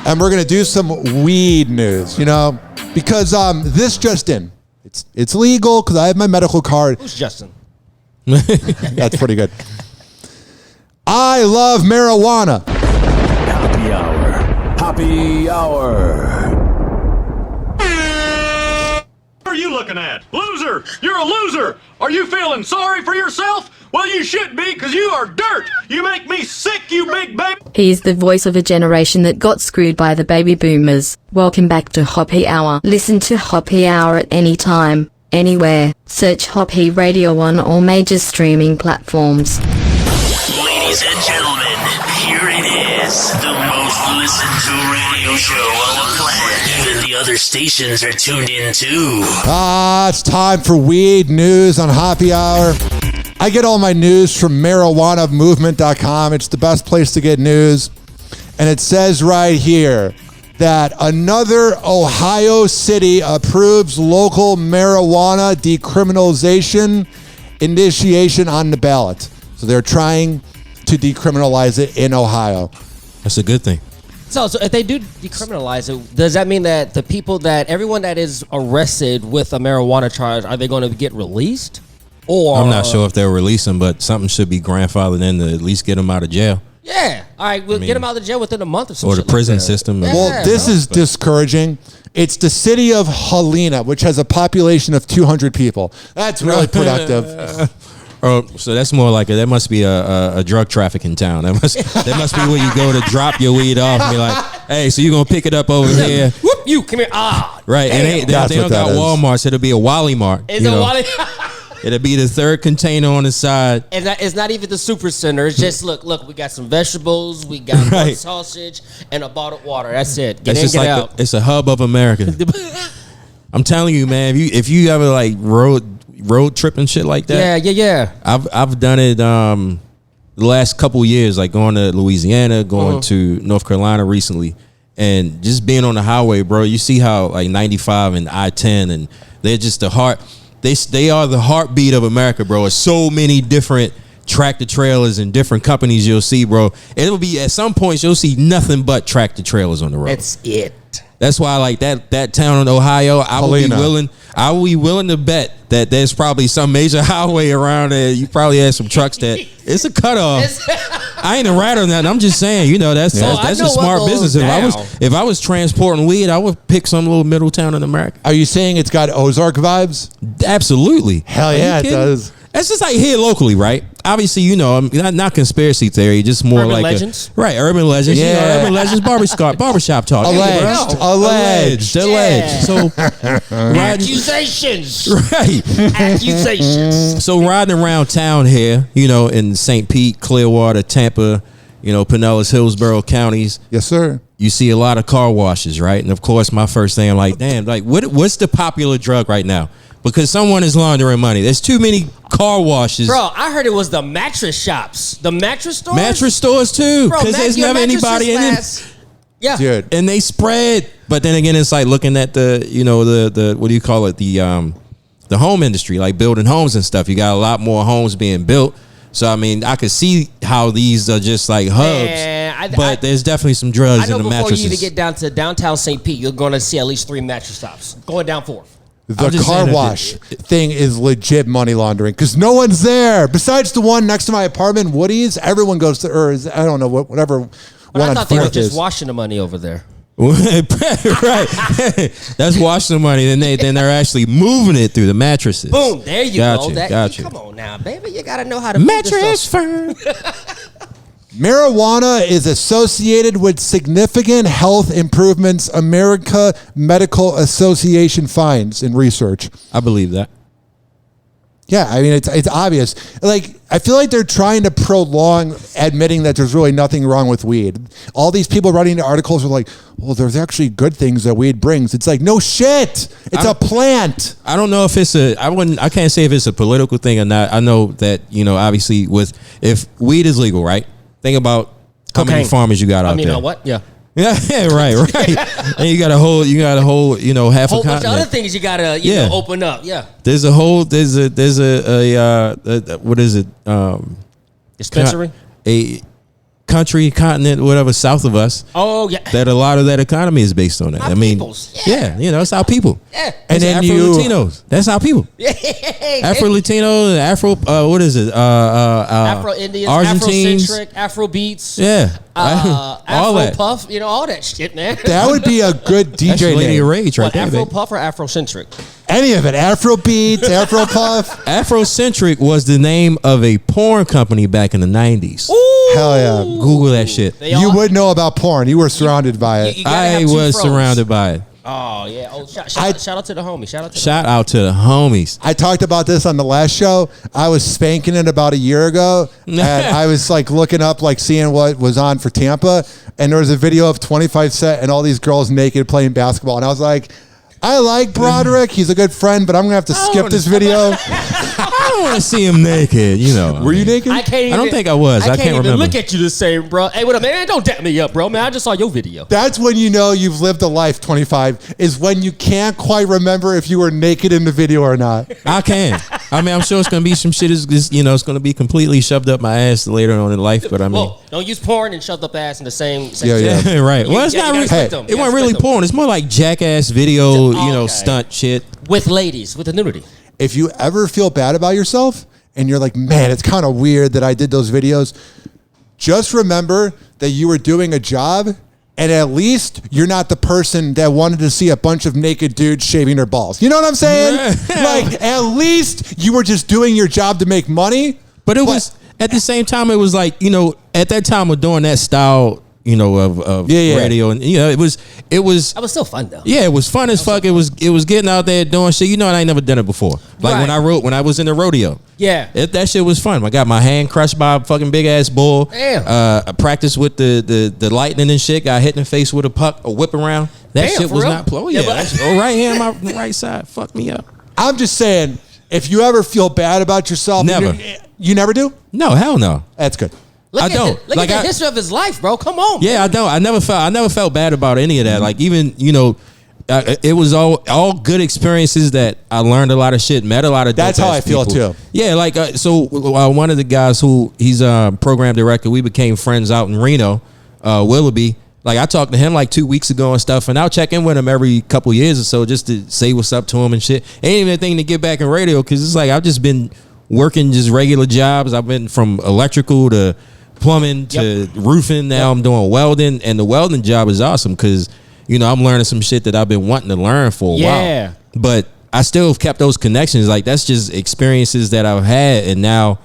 and we're going to do some weed news, because this just in. It's legal because I have my medical card. Who's Justin? That's pretty good. I love marijuana. Happy Hour. Happy Hour. What are you looking at? Loser! You're a loser! Are you feeling sorry for yourself? Well, you should be, because you are dirt! You make me sick, you big baby! He's the voice of a generation that got screwed by the baby boomers. Welcome back to Hoppe Hour. Listen to Hoppe Hour at any time, anywhere. Search Hoppe Radio on all major streaming platforms. Ladies and gentlemen, here it is. The most listened to radio show on the planet. Even the other stations are tuned in too. It's time for weed news on Hoppe Hour. I get all my news from marijuanamovement.com. It's the best place to get news. And it says right here that another Ohio city approves local marijuana decriminalization initiation on the ballot. So they're trying to decriminalize it in Ohio. That's a good thing. So if they do decriminalize it, does that mean that everyone that is arrested with a marijuana charge, are they going to get released? Or I'm not sure if they'll release them, but something should be grandfathered in to at least get them out of jail. Yeah. All right. We'll get them out of jail within a month or so. Or the prison system. Well, this is discouraging. It's the city of Helena, which has a population of 200 people. That's really productive. So that's more like that must be a drug trafficking town. That must be where you go to drop your weed off and be like, hey, so you're going to pick it up over here. Whoop, you, come here. Right. And they don't got Walmart, so it'll be a Wally Mart. It's a Wally It'll be the third container on the side. And it's not even the super center. It's just, look, we got some vegetables, we got one sausage, and a bottled water. That's it. Get in, get out. It's a hub of America. I'm telling you, man, if you ever like road trip and shit like that. Yeah. I've done it the last couple years, like going to Louisiana, going to North Carolina recently, and just being on the highway, bro. You see how like 95 and I-10, and they're just the heart. They are the heartbeat of America, bro. It's so many different tractor trailers and different companies you'll see, bro. It'll be at some points you'll see nothing but tractor trailers on the road. That's it. That's why, like that town in Ohio, I would be willing to bet that there's probably some major highway around there. You probably had some trucks that it's a cutoff. I ain't a rat on that. I'm just saying, that's a smart business. If I was transporting weed, I would pick some little middle town in America. Are you saying it's got Ozark vibes? Absolutely. Hell yeah, it does. That's just like here locally, right? Obviously, not conspiracy theory, just more urban like legends. Urban legends. Yeah. Urban legends, barbershop talk. Alleged. So accusations. Right. Accusations. So riding around town here, in St. Pete, Clearwater, Tampa, Pinellas, Hillsborough counties. Yes, sir. You see a lot of car washes, right? And of course, my first thing, I'm like, damn, like what's the popular drug right now? Because someone is laundering money. There's too many car washes. Bro, I heard it was the mattress shops. The mattress stores? Mattress stores too. Because there's never anybody in it. Yeah. Dude. And they spread. But then again, it's like looking at the what do you call it? The home industry, like building homes and stuff. You got a lot more homes being built. So, I mean, I could see how these are just like hubs. But there's definitely some drugs in the mattresses. Before you even get down to downtown St. Pete, you're going to see at least 3 mattress stops going down 4th. The car wash thing is legit money laundering because no one's there. Besides the one next to my apartment, Woody's, everyone goes to, I don't know, whatever. But I thought they were just washing the money over there. Right. That's washing the money. Then they're actually moving it through the mattresses. Boom. There you go. Gotcha. Come on now, baby. You got to know how to mattress firm. Marijuana is associated with significant health improvements, American Medical Association finds in research. I believe that. Yeah, I mean, it's obvious. Like, I feel like they're trying to prolong admitting that there's really nothing wrong with weed. All these people writing the articles are like, well, there's actually good things that weed brings. It's like, no shit. It's a plant. I don't know if it's I can't say if it's a political thing or not. I know that, obviously if weed is legal, right? Think about how many farmers you got out there. You know what? Yeah. Yeah, right. And you got a whole, half a continent. Bunch of other things you gotta, open up. Yeah. There's a what is it? Dispensary. A country, continent, whatever, south of us. Oh yeah. That a lot of that economy is based on that. Our peoples. Yeah, it's our people. Yeah. And then Afro-Latinos. That's our people. Afro-Latino, Afro. What is it? Afro-Indians, Argentines, Afrocentric, Afrobeats. Yeah. All that. Puff, all that shit, man. That would be a good DJ That's Lady name. of Rage right there, Afro baby. Puff or Afrocentric? Any of it. Afrobeats, Afro Puff. Afrocentric was the name of a porn company back in the 90s. Ooh. Hell yeah. Google that shit. You would know about porn. You were surrounded by it. I was surrounded by it. Oh, yeah. Oh, shout out to the homie. Shout out to the homies. I talked about this on the last show. I was spanking it about a year ago, and I was like looking up, like seeing what was on for Tampa, and there was a video of 25 Cent and all these girls naked playing basketball, and I was like, I like Broderick. He's a good friend, but I'm gonna have to skip this video. I don't want to see him naked. Were you naked? I don't think I was. I can't remember. Look at you the same, bro. Hey, what up, man? Don't dap me up, bro. Man, I just saw your video. That's when you know you've lived a life. 25 is when you can't quite remember if you were naked in the video or not. I can. I mean, I'm sure it's gonna be some shit. It's gonna be completely shoved up my ass later on in life. But I mean, don't use porn and shoved up ass in the same. Yeah. Right. Well, it's not. It wasn't really porn. It's more like jackass video. Stunt shit with ladies with the nudity. If you ever feel bad about yourself and you're like, man, it's kind of weird that I did those videos, just remember that you were doing a job, and at least you're not the person that wanted to see a bunch of naked dudes shaving their balls. You know what I'm saying? Like, at least you were just doing your job to make money. But it was at the same time. It was like, at that time of doing that style, of radio, and it was. That was still fun though. Yeah, it was fun as fuck. It was getting out there doing shit. And I ain't never done it before. Like when I was in the rodeo. Yeah, that shit was fun. I got my hand crushed by a fucking big ass bull. Damn. I practiced with the lightning and shit. Got hit in the face with a whip around. That shit was not plow. Yeah, right here on my right side. Fuck me up. I'm just saying, if you ever feel bad about yourself, never. You never do? No, hell no. That's good. Look at the history of his life, bro. Come on. Yeah, man. I don't. I never felt bad about any of that. Like even it was all good experiences that I learned a lot of shit, met a lot of. That's how I feel too. Yeah, like one of the guys who he's a program director, we became friends out in Reno, Willoughby. Like I talked to him like 2 weeks ago and stuff, and I'll check in with him every couple years or so just to say what's up to him and shit. Ain't even a thing to get back in radio because it's like I've just been working just regular jobs. I've been from electrical to plumbing to roofing. Now I'm doing welding, and the welding job is awesome because I'm learning some shit that I've been wanting to learn for a while. But I still have kept those connections. Like that's just experiences that I've had, and now.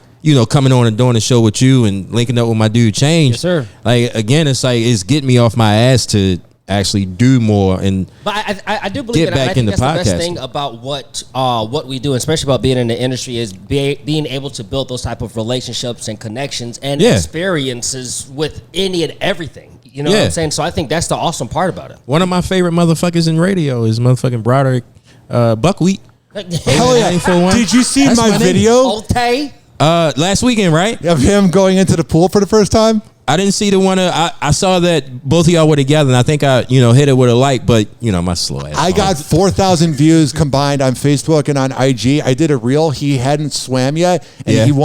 Coming on and doing a show with you and linking up with my dude Change. Yes, sir. Like again, it's like it's getting me off my ass to actually do more and I do believe get back into that's podcasting. The best thing about what we do, especially about being in the industry, is being able to build those type of relationships and connections and experiences with any and everything. You know what I'm saying? So I think that's the awesome part about it. One of my favorite motherfuckers in radio is motherfucking Broderick Buckwheat. Hell yeah! Did you see my video? Old Tay. Last weekend, right? Of him going into the pool for the first time? I didn't see the one. I saw that both of y'all were together, and I think I hit it with a like, but my slow ass. I got 4,000 views combined on Facebook and on IG. I did a reel. He hadn't swam yet, and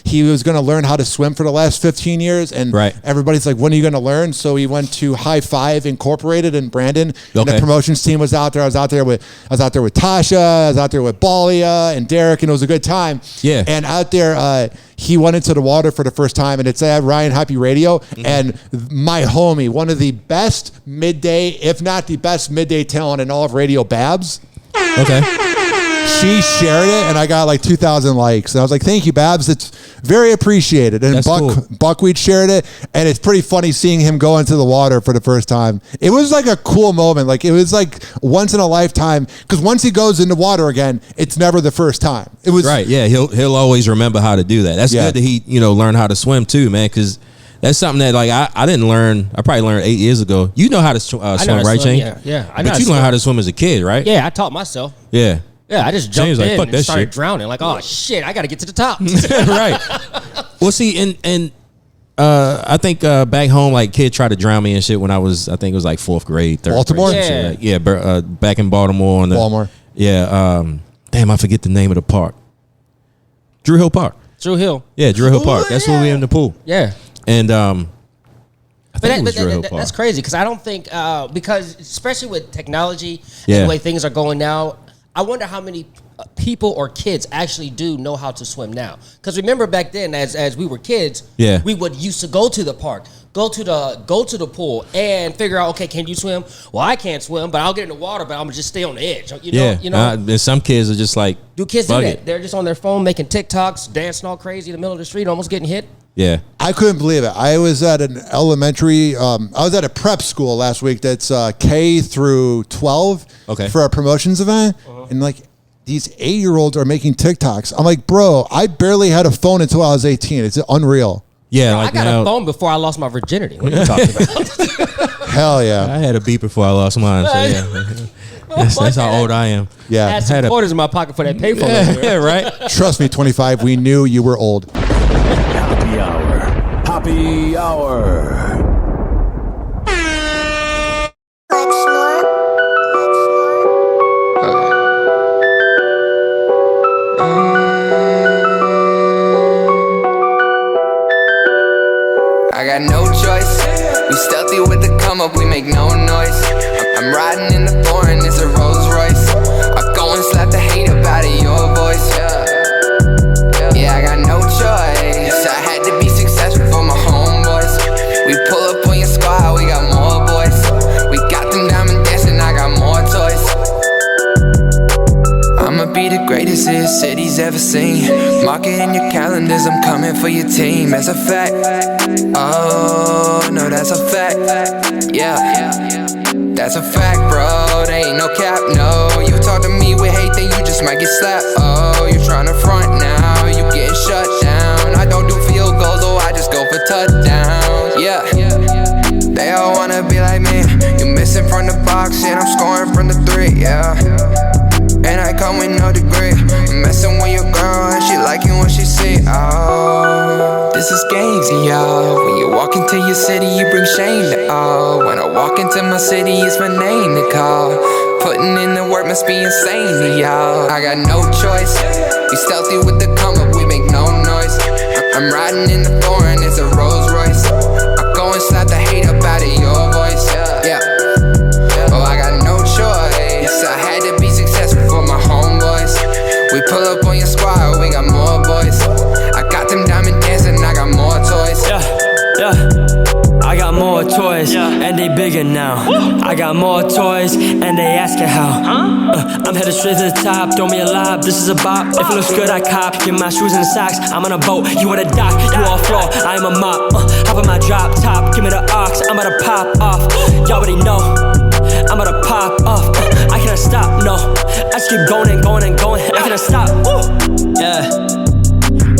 he was going to learn how to swim for the last 15 years. And everybody's like, "When are you going to learn?" So he went to High Five Incorporated in Brandon. And the promotions team was out there. I was out there with Tasha. I was out there with Balia and Derek, and it was a good time. Yeah. And out there, he went into the water for the first time, and it's at Ryan Happy Radio. And my homie, one of the best midday, if not the best midday talent in all of radio, Babs. Okay. She shared it, and I got like 2,000 likes. And I was like, thank you, Babs. It's very appreciated. And Buckwheat shared it, and it's pretty funny seeing him go into the water for the first time. It was like a cool moment. Like it was like once in a lifetime, because once he goes in the water again, it's never the first time. It was right. Yeah, he'll always remember how to do that. That's good that he learned how to swim too, man, because that's something that like I didn't learn. I probably learned 8 years ago. You know how to swim, right, Shane? Yeah. But you learned how to swim as a kid, right? Yeah, I taught myself. Yeah. Yeah, I just jumped in and started shit. drowning. Like, oh shit, I got to get to the top. Right. Well, see, and I think back home, like kid tried to drown me and shit when I think it was like 4th grade, 3rd Baltimore. grade. Yeah, back in Baltimore on the Baltimore. Yeah. Damn, I forget the name of the park. Drew Hill Park. Drew Hill. Yeah, Drew Hill Park. That's where we in the pool. Yeah. And I think it was Drew Hill Park. That's crazy because I don't think because especially with technology and the way things are going now, I wonder how many people or kids actually do know how to swim now. Because remember back then, as we were kids, we would used to go to the park, go to the pool, and figure out, okay, can you swim? Well, I can't swim, but I'll get in the water, but I'm gonna just stay on the edge. You know. And some kids are just like, do kids do that? They're just on their phone making TikToks, dancing all crazy in the middle of the street, almost getting hit. Yeah, I couldn't believe it. I was at an elementary. I was at a prep school last week. That's K through 12 for a promotions event, and like these 8-year-olds are making TikToks. I'm like, bro, I barely had a phone until I was 18. It's unreal. Yeah, I got a phone before I lost my virginity. What are you talking about? Hell yeah! I had a beep before I lost mine. So yeah, that's how old I am. Yeah, I had some quarters in my pocket for that payphone. Yeah, right. Trust me, 25. We knew you were old. Happy Hour. Happy Hour. I got no choice. We stealthy with the come up, we make no noise. I'm riding in the foreign, it's a Rolls Royce. I go and slap the hate up out of your voice. Yeah, I got no choice. I had to be successful for my homeboys. We pull up on your squad, we got more boys. We got them diamond dancing, I got more toys. I'ma be the greatest this city's ever seen. Mark it in your calendars, I'm coming for your team. That's a fact. Oh, no, that's a fact. Yeah, that's a fact, bro. There ain't no cap, no. You talk to me with hate, then you just might get slapped. Oh, you tryna front now, you getting shut down. I don't do field goals, oh, I just go for touchdowns. Yeah, they all wanna be like me. You missing from the box, and I'm scoring from the 3, yeah. And I come with no degree. I'm messing with your girl and she liking what she see. Oh, this is gangzy, y'all. When you walk into your city, you bring shame to all. When I walk into my city, it's my name to call. Putting in the work must be insane to y'all. I got no choice. We stealthy with the come up, we make no noise. I'm riding in the foreign, it's a Rolls Royce. I go and slap the hate up out of your voice. now. I got more toys, and they asking how. I'm headed straight to the top, throw me a lob, this is a bop. If it looks good, I cop. Get my shoes and socks, I'm on a boat, you on a dock. You all floor, I am a mop. Hop on my drop top, give me the ox, I'm about to pop off. Y'all already know, I'm about to pop off. I cannot stop, no. I just keep going and going and going, I cannot stop. Yeah.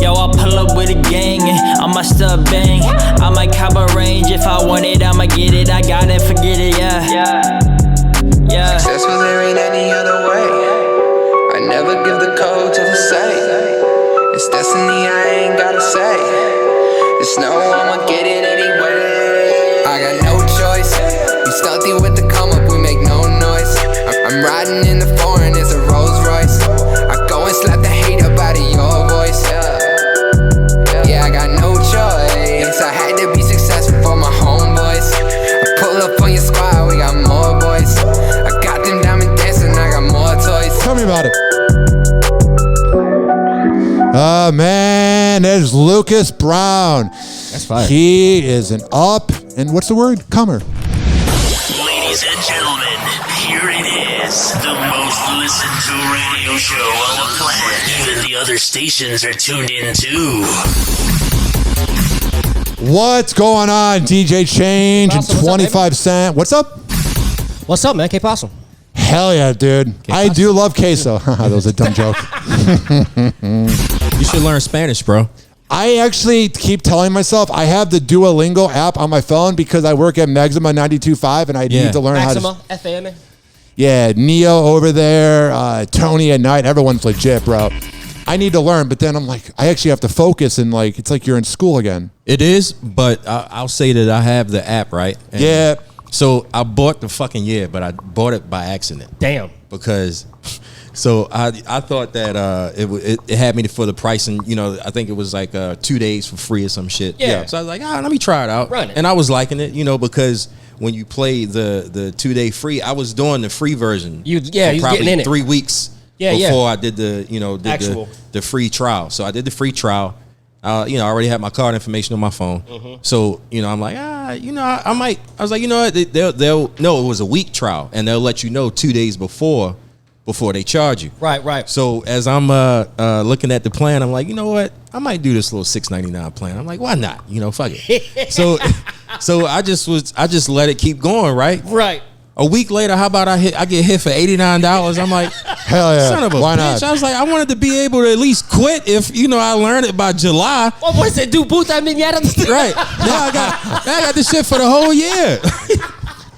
Yo, I'll pull up with a gang, I must have bang. I might cop a range, if I want it, I'ma get it. I got it, forget it, yeah. Successful, there ain't any other way. I never give the code to the safe. It's destiny, I ain't gotta say. It's no, I'ma get it anyway. I got no choice. We stealthy with the come up, we make no noise. I'm riding in the foreign, it's a Rolls Royce. I go and slap the hate up out of your voice. Yeah, I got no choice. I had to be successful for my homeboys. I pull up on your squad, we got more boys. I got them diamond dancing, I got more toys. Tell me about it. Oh, man, there's Lucas Brown. That's fine. He is an up, and what's the word? Comer. Ladies and gentlemen, here it is. The most listened to radio show on the planet. Even the other stations are tuned in too. What's going on, DJ Change and 25 Cent? What's up? What's up, man? K-Possum. Hell yeah, dude. I do love queso. That was a dumb joke. You should learn Spanish, bro. I actually keep telling myself I have the Duolingo app on my phone because I work at Maxima 92.5 and I need to learn Maxima, how to... F-A-M-A? Yeah, Neo over there, Tony at night. Everyone's legit, bro. I need to learn, but then I'm like, I actually have to focus and like, it's like you're in school again. It is, but I'll say that I have the app, right? And yeah. So I bought the fucking but I bought it by accident. Damn. Because, so I thought that it had me for the price, and I think it was like 2 days for free or some shit. Yeah. So I was like, let me try it out. Run it. And I was liking it, because when you play the 2 day free, I was doing the free version. You was getting in it 3 weeks before I did the free trial. So I did the free trial. I already had my card information on my phone. Mm-hmm. So, I'm like, I might. I was like, what? They'll no, it was a week trial, and they'll let you know 2 days before they charge you. Right. So as I'm looking at the plan, I'm like, you know what? I might do this little $6.99 plan. I'm like, why not? Fuck it. So I just let it keep going, right? Right. A week later, how about I get hit for $89? I'm like, hell yeah, son of a why bitch. not? I was like, I wanted to be able to at least quit if I learned it by July. What was it? Do boot that minetta? Right. Now I got this shit for the whole year.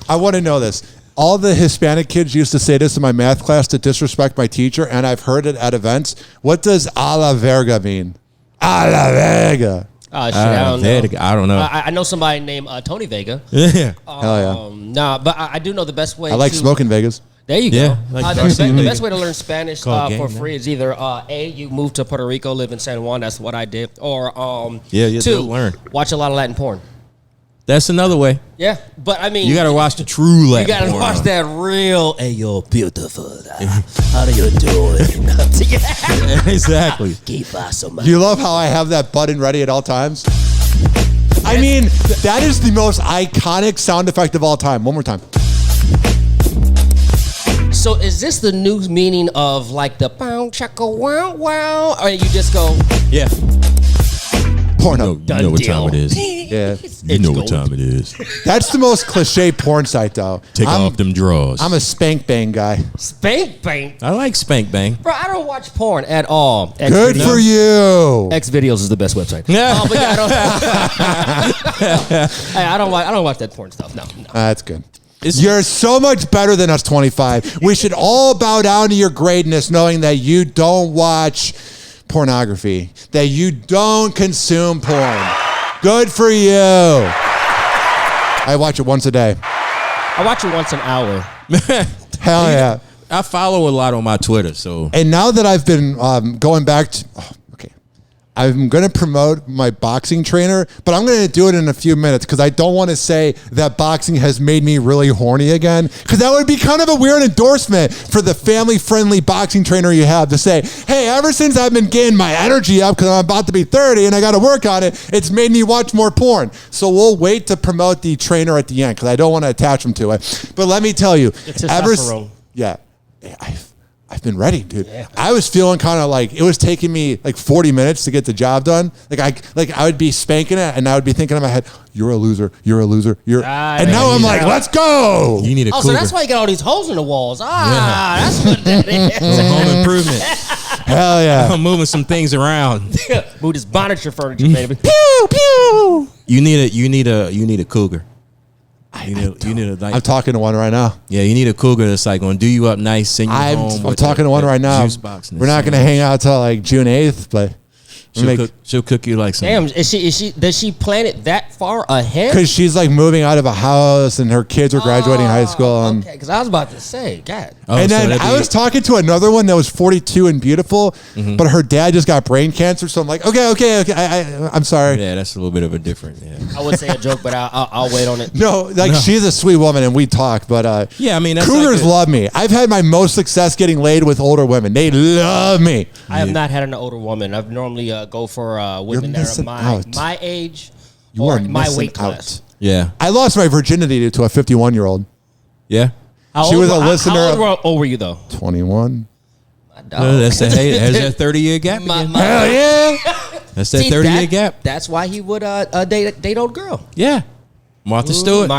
I want to know this. All the Hispanic kids used to say this in my math class to disrespect my teacher, and I've heard it at events. What does a la verga mean? A la verga. Oh, shit, I don't know. I don't know. I know somebody named Tony Vega. Yeah. Hell yeah. Nah, but I do know the best way. I like smoking Vegas. There you go. Yeah, like the best way to learn Spanish for game, free is either you move to Puerto Rico, live in San Juan. That's what I did. Or two, learn. Watch a lot of Latin porn. That's another way. Yeah, but I mean, you got to watch the true Latin porn. You got to watch that real. Hey, you're beautiful. How do you do it? Exactly. Do you love how I have that button ready at all times? I mean, that is the most iconic sound effect of all time. One more time. So is this the new meaning of like the bow chaka wow wow, or you just go? Yeah. Porno. You know what time it is. Yeah. You know what time it is. That's the most cliche porn site, though. Take off them drawers. I'm a spank bang guy. Spank bang? I like spank bang. Bro, I don't watch porn at all. Good for you. Xvideos is the best website. Yeah. But I don't watch that porn stuff. No. That's good. You're so much better than us, 25. We should all bow down to your greatness, knowing that you don't watch pornography, that you don't consume porn. Good for you. I watch it once a day. I watch it once an hour. Hell yeah. I follow a lot on my Twitter, so. And now that I've been going back to, I'm going to promote my boxing trainer, but I'm going to do it in a few minutes because I don't want to say that boxing has made me really horny again, because that would be kind of a weird endorsement for the family-friendly boxing trainer you have to say, hey, ever since I've been getting my energy up because I'm about to be 30 and I got to work on it, it's made me watch more porn. So we'll wait to promote the trainer at the end because I don't want to attach him to it. But let me tell you, I've been ready, dude. Yeah. I was feeling kind of like it was taking me like 40 minutes to get the job done. Like I would be spanking it, and I would be thinking in my head, "You're a loser. You're a loser. You're." And now I'm like, "Let's go." You need a cougar. So that's why you got all these holes in the walls. That's what that is. It's a home improvement. Hell yeah! I'm moving some things around. Move this bonnet your furniture, baby. Pew pew. You need a cougar. You need a I'm talking to one right now. Yeah, you need a cougar that's like going to do you up nice, send you home. I'm talking to one right now. We're not going to hang out till like June 8th, but she'll cook you like some. Damn, does she plan it that far ahead? Because she's like moving out of a house and her kids were graduating high school. And, okay, because I was about to say, God. And then I was talking to another one that was 42 and beautiful, but her dad just got brain cancer. So I'm like, okay. I'm sorry. Yeah, that's a little bit of a different. Yeah. I would say a joke, but I'll wait on it. No, she's a sweet woman and we talk, but yeah, I mean, that's cougars love me. I've had my most success getting laid with older women. They love me. I have not had an older woman. I've normally go for women that are my age or my weight class. Yeah. I lost my virginity to a 51-year-old. Yeah. She was a listener. How old were you though? 21. That's that 30-year gap. Hell yeah. That's that 30-year gap. That's why he would date old girl. Yeah. Martha Stewart.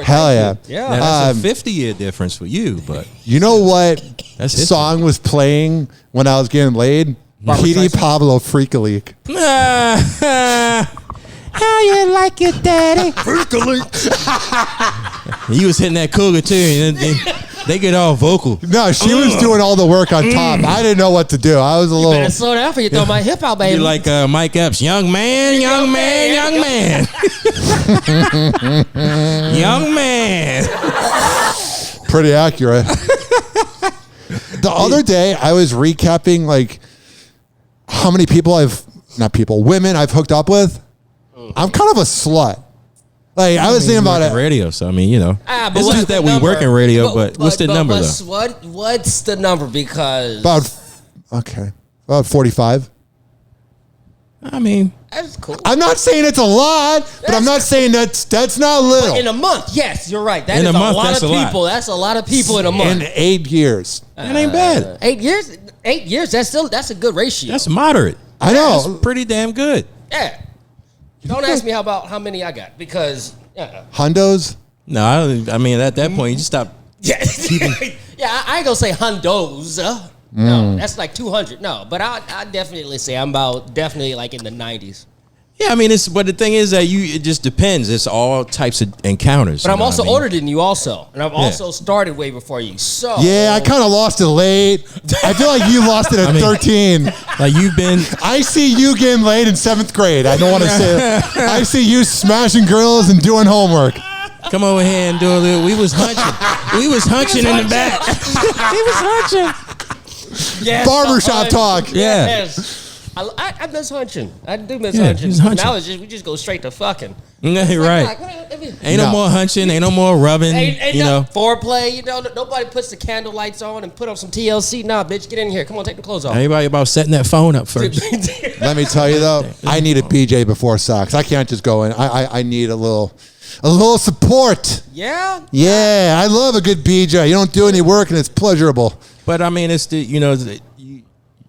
Hell yeah. Yeah. Now, that's a 50-year difference for you, but you know what song was playing when I was getting laid? Petey Pablo Freak a Leak. How you like it, daddy? Freak a Leak. He was hitting that cougar too. And they get all vocal. No, she was doing all the work on top. I didn't know what to do. I was a little. Better slow down for you throw my hip out, baby. You like Mike Epps, young man. Young man. Pretty accurate. The other day, I was recapping like how many women I've hooked up with. I'm kind of a slut. Like I was thinking about it. Radio, so I mean, you know, it's not that we work in radio, but what's the number though? What's the number? Because about 45. I mean, that's cool. I'm not saying it's a lot, but I'm not saying that's not little. But in a month, yes, you're right. That is a lot of people. That's a lot of people in a month. In 8 years, that ain't bad. 8 years. 8 years. That's a good ratio. That's moderate. I know. That's pretty damn good. Yeah. Don't ask me about how many I got because hundos. No, I mean at that point you just stop. Yeah, I ain't gonna say hundos. No, that's like 200. No, but I definitely say I'm definitely like in the 90s. Yeah, I mean but the thing is that it just depends. It's all types of encounters. But I'm also older than you also, and I've also started way before you. So yeah, I kind of lost it late. I feel like you lost it at 13. Like you've been. I see you getting laid in 7th grade. I don't want to say it. I see you smashing girls and doing homework. Come over here and do a little. We was hunching in the back. He was hunching. Yes, barbershop talk. Yeah. Yes. I miss hunching. I do miss hunching. Now we just go straight to fucking. Yeah, right. Ain't no more hunching. Ain't no more rubbing. Ain't no foreplay. You know, nobody puts the candle lights on and put on some TLC. Nah, bitch, get in here. Come on, take the clothes off. Everybody about setting that phone up first. Let me tell you though, I need a PJ before sex. I can't just go in. I need a little support. Yeah. Yeah, I love a good BJ. You don't do any work and it's pleasurable. But I mean, it's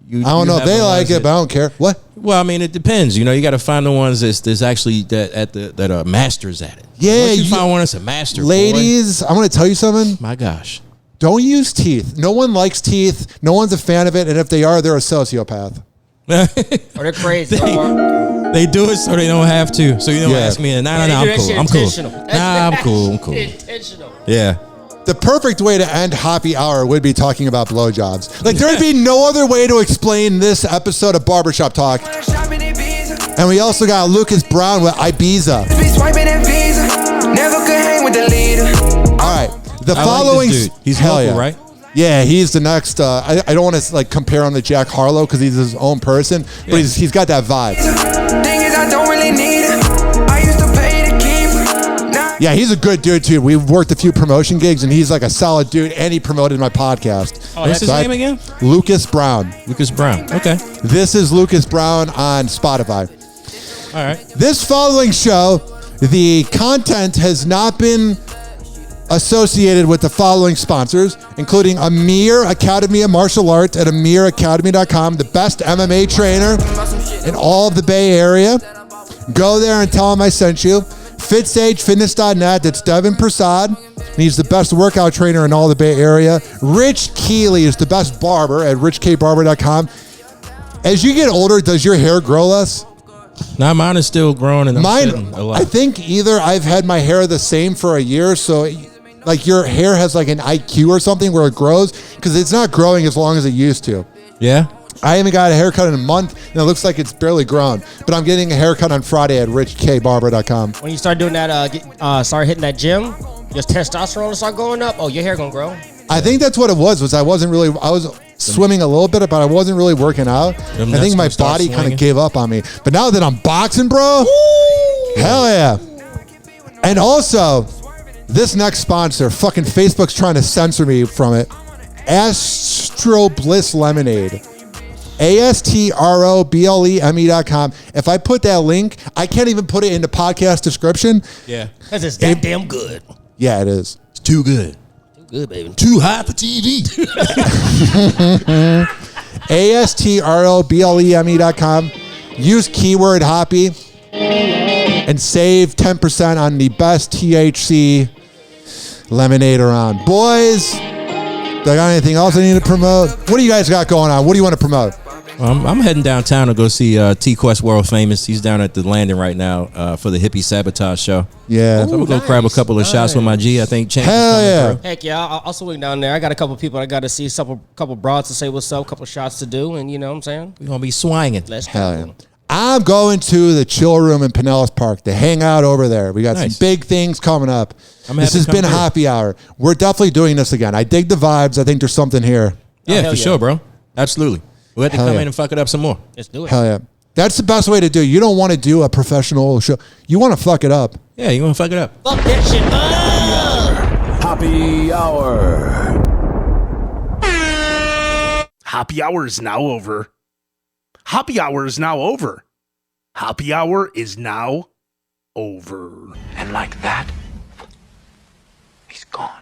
I don't know if they like it, but I don't care. What? Well, I mean, it depends. You know, you got to find the ones that's actually that are masters at it. Yeah, once you find one that's a master. Ladies, I'm going to tell you something. My gosh, don't use teeth. No one likes teeth. No one's a fan of it, and if they are, they're a sociopath. Or they're crazy. They do it so they don't have to. So you don't ask me. Nah, I'm cool. I'm cool. Intentional. Yeah. The perfect way to end Hoppe Hour would be talking about blowjobs. Like, there'd be no other way to explain this episode of Barbershop Talk. And we also got Lucas Brown with Ibiza. All right. The following... He's local, right? Yeah, he's the next. I don't want to like compare him to Jack Harlow because he's his own person, but he's got that vibe. Thing is, I don't really need it. I used to pay to keep. Yeah, he's a good dude too. We've worked a few promotion gigs, and he's like a solid dude. And he promoted my podcast. Oh, what's his name again? Lucas Brown. Lucas Brown. Okay. This is Lucas Brown on Spotify. All right. This following show, the content has not been associated with the following sponsors, including Amir Academy of Martial Arts at amiracademy.com, the best MMA trainer in all of the Bay Area. Go there and tell him I sent you. FitSageFitness.net, that's Devin Prasad. And he's the best workout trainer in all the Bay Area. Rich Keeley is the best barber at richkbarber.com. As you get older, does your hair grow less? Now mine is still growing, and I'm shedding a lot. I think either I've had my hair the same for a year, so like your hair has like an IQ or something where it grows, because it's not growing as long as it used to. Yeah. I haven't got a haircut in a month, and it looks like it's barely grown. But I'm getting a haircut on Friday at richkbarber.com. When you start doing that, start hitting that gym, your testosterone will start going up. Oh, your hair gonna grow. I think that's what it was I was swimming a little bit, but I wasn't really working out. I think my body kind of gave up on me. But now that I'm boxing, bro, hell yeah. And also, this next sponsor, fucking Facebook's trying to censor me from it. Astro Bliss Lemonade. ASTROBLEME.com. If I put that link, I can't even put it in the podcast description. Yeah. Because it's that damn good. Yeah, it is. It's too good. Good, baby. Too high for TV. ASTROBLEME.com. Use keyword Hoppy and save 10% on the best THC lemonade around. Boys, do I got anything else I need to promote? What do you guys got going on? What do you want to promote? I'm heading downtown to go see T-Quest World Famous. He's down at the Landing right now for the Hippie Sabotage show. Yeah. So I'm going to go grab a couple of shots with my G. I think Chance Hell yeah. through. Heck yeah, I'll swing down there. I got a couple people I got to see, couple broads to say what's up, couple shots to do, and you know what I'm saying? We're going to be swinging. Let's Hell go. yeah. I'm going to the chill room in Pinellas Park to hang out over there. We got some big things coming up. This has been Hoppy Hour. We're definitely doing this again. I dig the vibes. I think there's something here. Yeah, for sure, bro. Absolutely. We'll have to come in and fuck it up some more. Let's do it. Hell yeah. That's the best way to do it. You don't want to do a professional show. You want to fuck it up. Yeah, you want to fuck it up. Fuck that shit up. Hoppy Hour. Hoppy Hour is now over. Hoppy Hour is now over. Hoppy Hour is now over. And like that, he's gone.